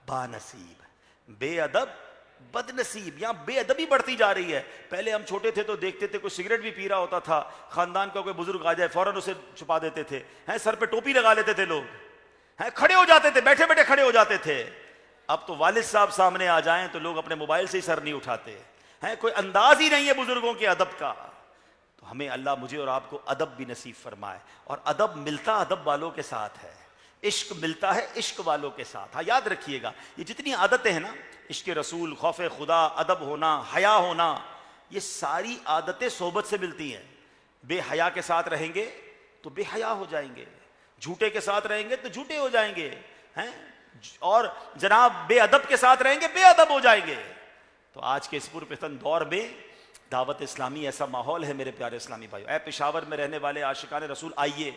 با نصیب, بے ادب بد نصیب. یہاں بے ادبی بڑھتی جا رہی ہے. پہلے ہم چھوٹے تھے تو دیکھتے تھے کوئی سگریٹ بھی پی رہا ہوتا تھا, خاندان کا کوئی بزرگ آ جائے فوراً اسے چھپا دیتے تھے, سر پہ ٹوپی لگا لیتے تھے لوگ, کھڑے ہو جاتے تھے, بیٹھے بیٹھے کھڑے ہو جاتے تھے. اب تو والد صاحب سامنے آ جائیں تو لوگ اپنے موبائل سے ہی سر نہیں اٹھاتے ہیں, کوئی انداز ہی نہیں ہے بزرگوں کے ادب کا. تو ہمیں اللہ مجھے اور آپ کو ادب بھی نصیب فرمائے. اور ادب ملتا ادب والوں کے ساتھ ہے, عشق ملتا ہے عشق والوں کے ساتھ. ہاں یاد رکھیے گا یہ جتنی عادتیں ہیں نا, عشق رسول, خوف خدا, ادب ہونا, حیا ہونا, یہ ساری عادتیں صحبت سے ملتی ہیں. بے حیا کے ساتھ رہیں گے تو بے حیا ہو جائیں گے, جھوٹے کے ساتھ رہیں گے تو جھوٹے ہو جائیں گے, اور جناب بے ادب کے ساتھ رہیں گے بے ادب ہو جائیں گے. تو آج کے اس پرفتن دور میں دعوت اسلامی ایسا ماحول ہے میرے پیارے اسلامی بھائیو. اے پشاور میں رہنے والے عاشقان رسول, آئیے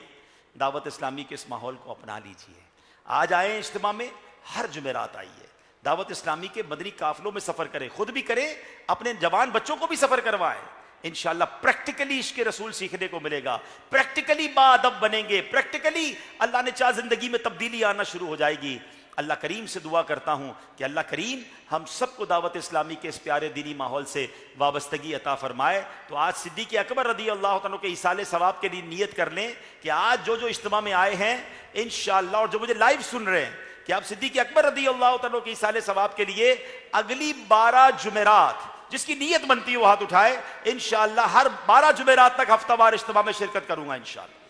دعوت اسلامی کے اس ماحول کو اپنا لیجئے. آج آئیں اجتماع میں, ہر جمعرات آئیے, دعوت اسلامی کے مدنی قافلوں میں سفر کریں, خود بھی کریں, اپنے جوان بچوں کو بھی سفر کروائیں. انشاءاللہ پریکٹیکلی عشق رسول سیکھنے کو ملے گا, پریکٹیکلی با ادب بنیں گے, پریکٹیکلی اللہ نے چاہ زندگی میں تبدیلی آنا شروع ہو جائے گی. اللہ کریم سے دعا کرتا ہوں کہ اللہ کریم ہم سب کو دعوت اسلامی کے اس پیارے دینی ماحول سے وابستگی عطا فرمائے. تو آج صدیق اکبر رضی اللہ تعالیٰ کے ایصال ثواب کے لیے نیت کر لیں کہ آج جو اجتماع میں آئے ہیں انشاءاللہ, اور جو مجھے لائیو سن رہے ہیں, کہ آپ صدیق اکبر رضی اللہ تعالیٰ کے ایصال ثواب کے لیے اگلی 12 جمعرات جس کی نیت بنتی ہے وہ ہاتھ اٹھائے. انشاءاللہ ہر 12 جمعرات تک ہفتہ وار اجتماع میں شرکت کروں گا انشاءاللہ.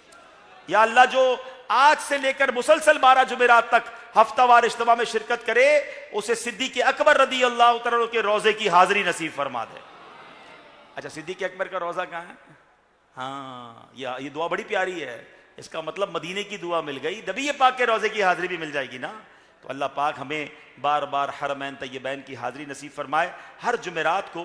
یا اللہ جو آج سے لے کر مسلسل 12 جمعرات تک ہفتہ وار اجتماع میں شرکت کرے اسے صدیق اکبر رضی اللہ تعالیٰ کے روزے کی حاضری نصیب فرما دے. اچھا صدیق اکبر کا روزہ کہاں ہے؟ ہاں یہ دعا بڑی پیاری ہے, اس کا مطلب مدینے کی دعا مل گئی, نبی پاک کے روزے کی حاضری بھی مل جائے گی نا. تو اللہ پاک ہمیں بار بار حرمین طیبین کی حاضری نصیب فرمائے. ہر جمعرات کو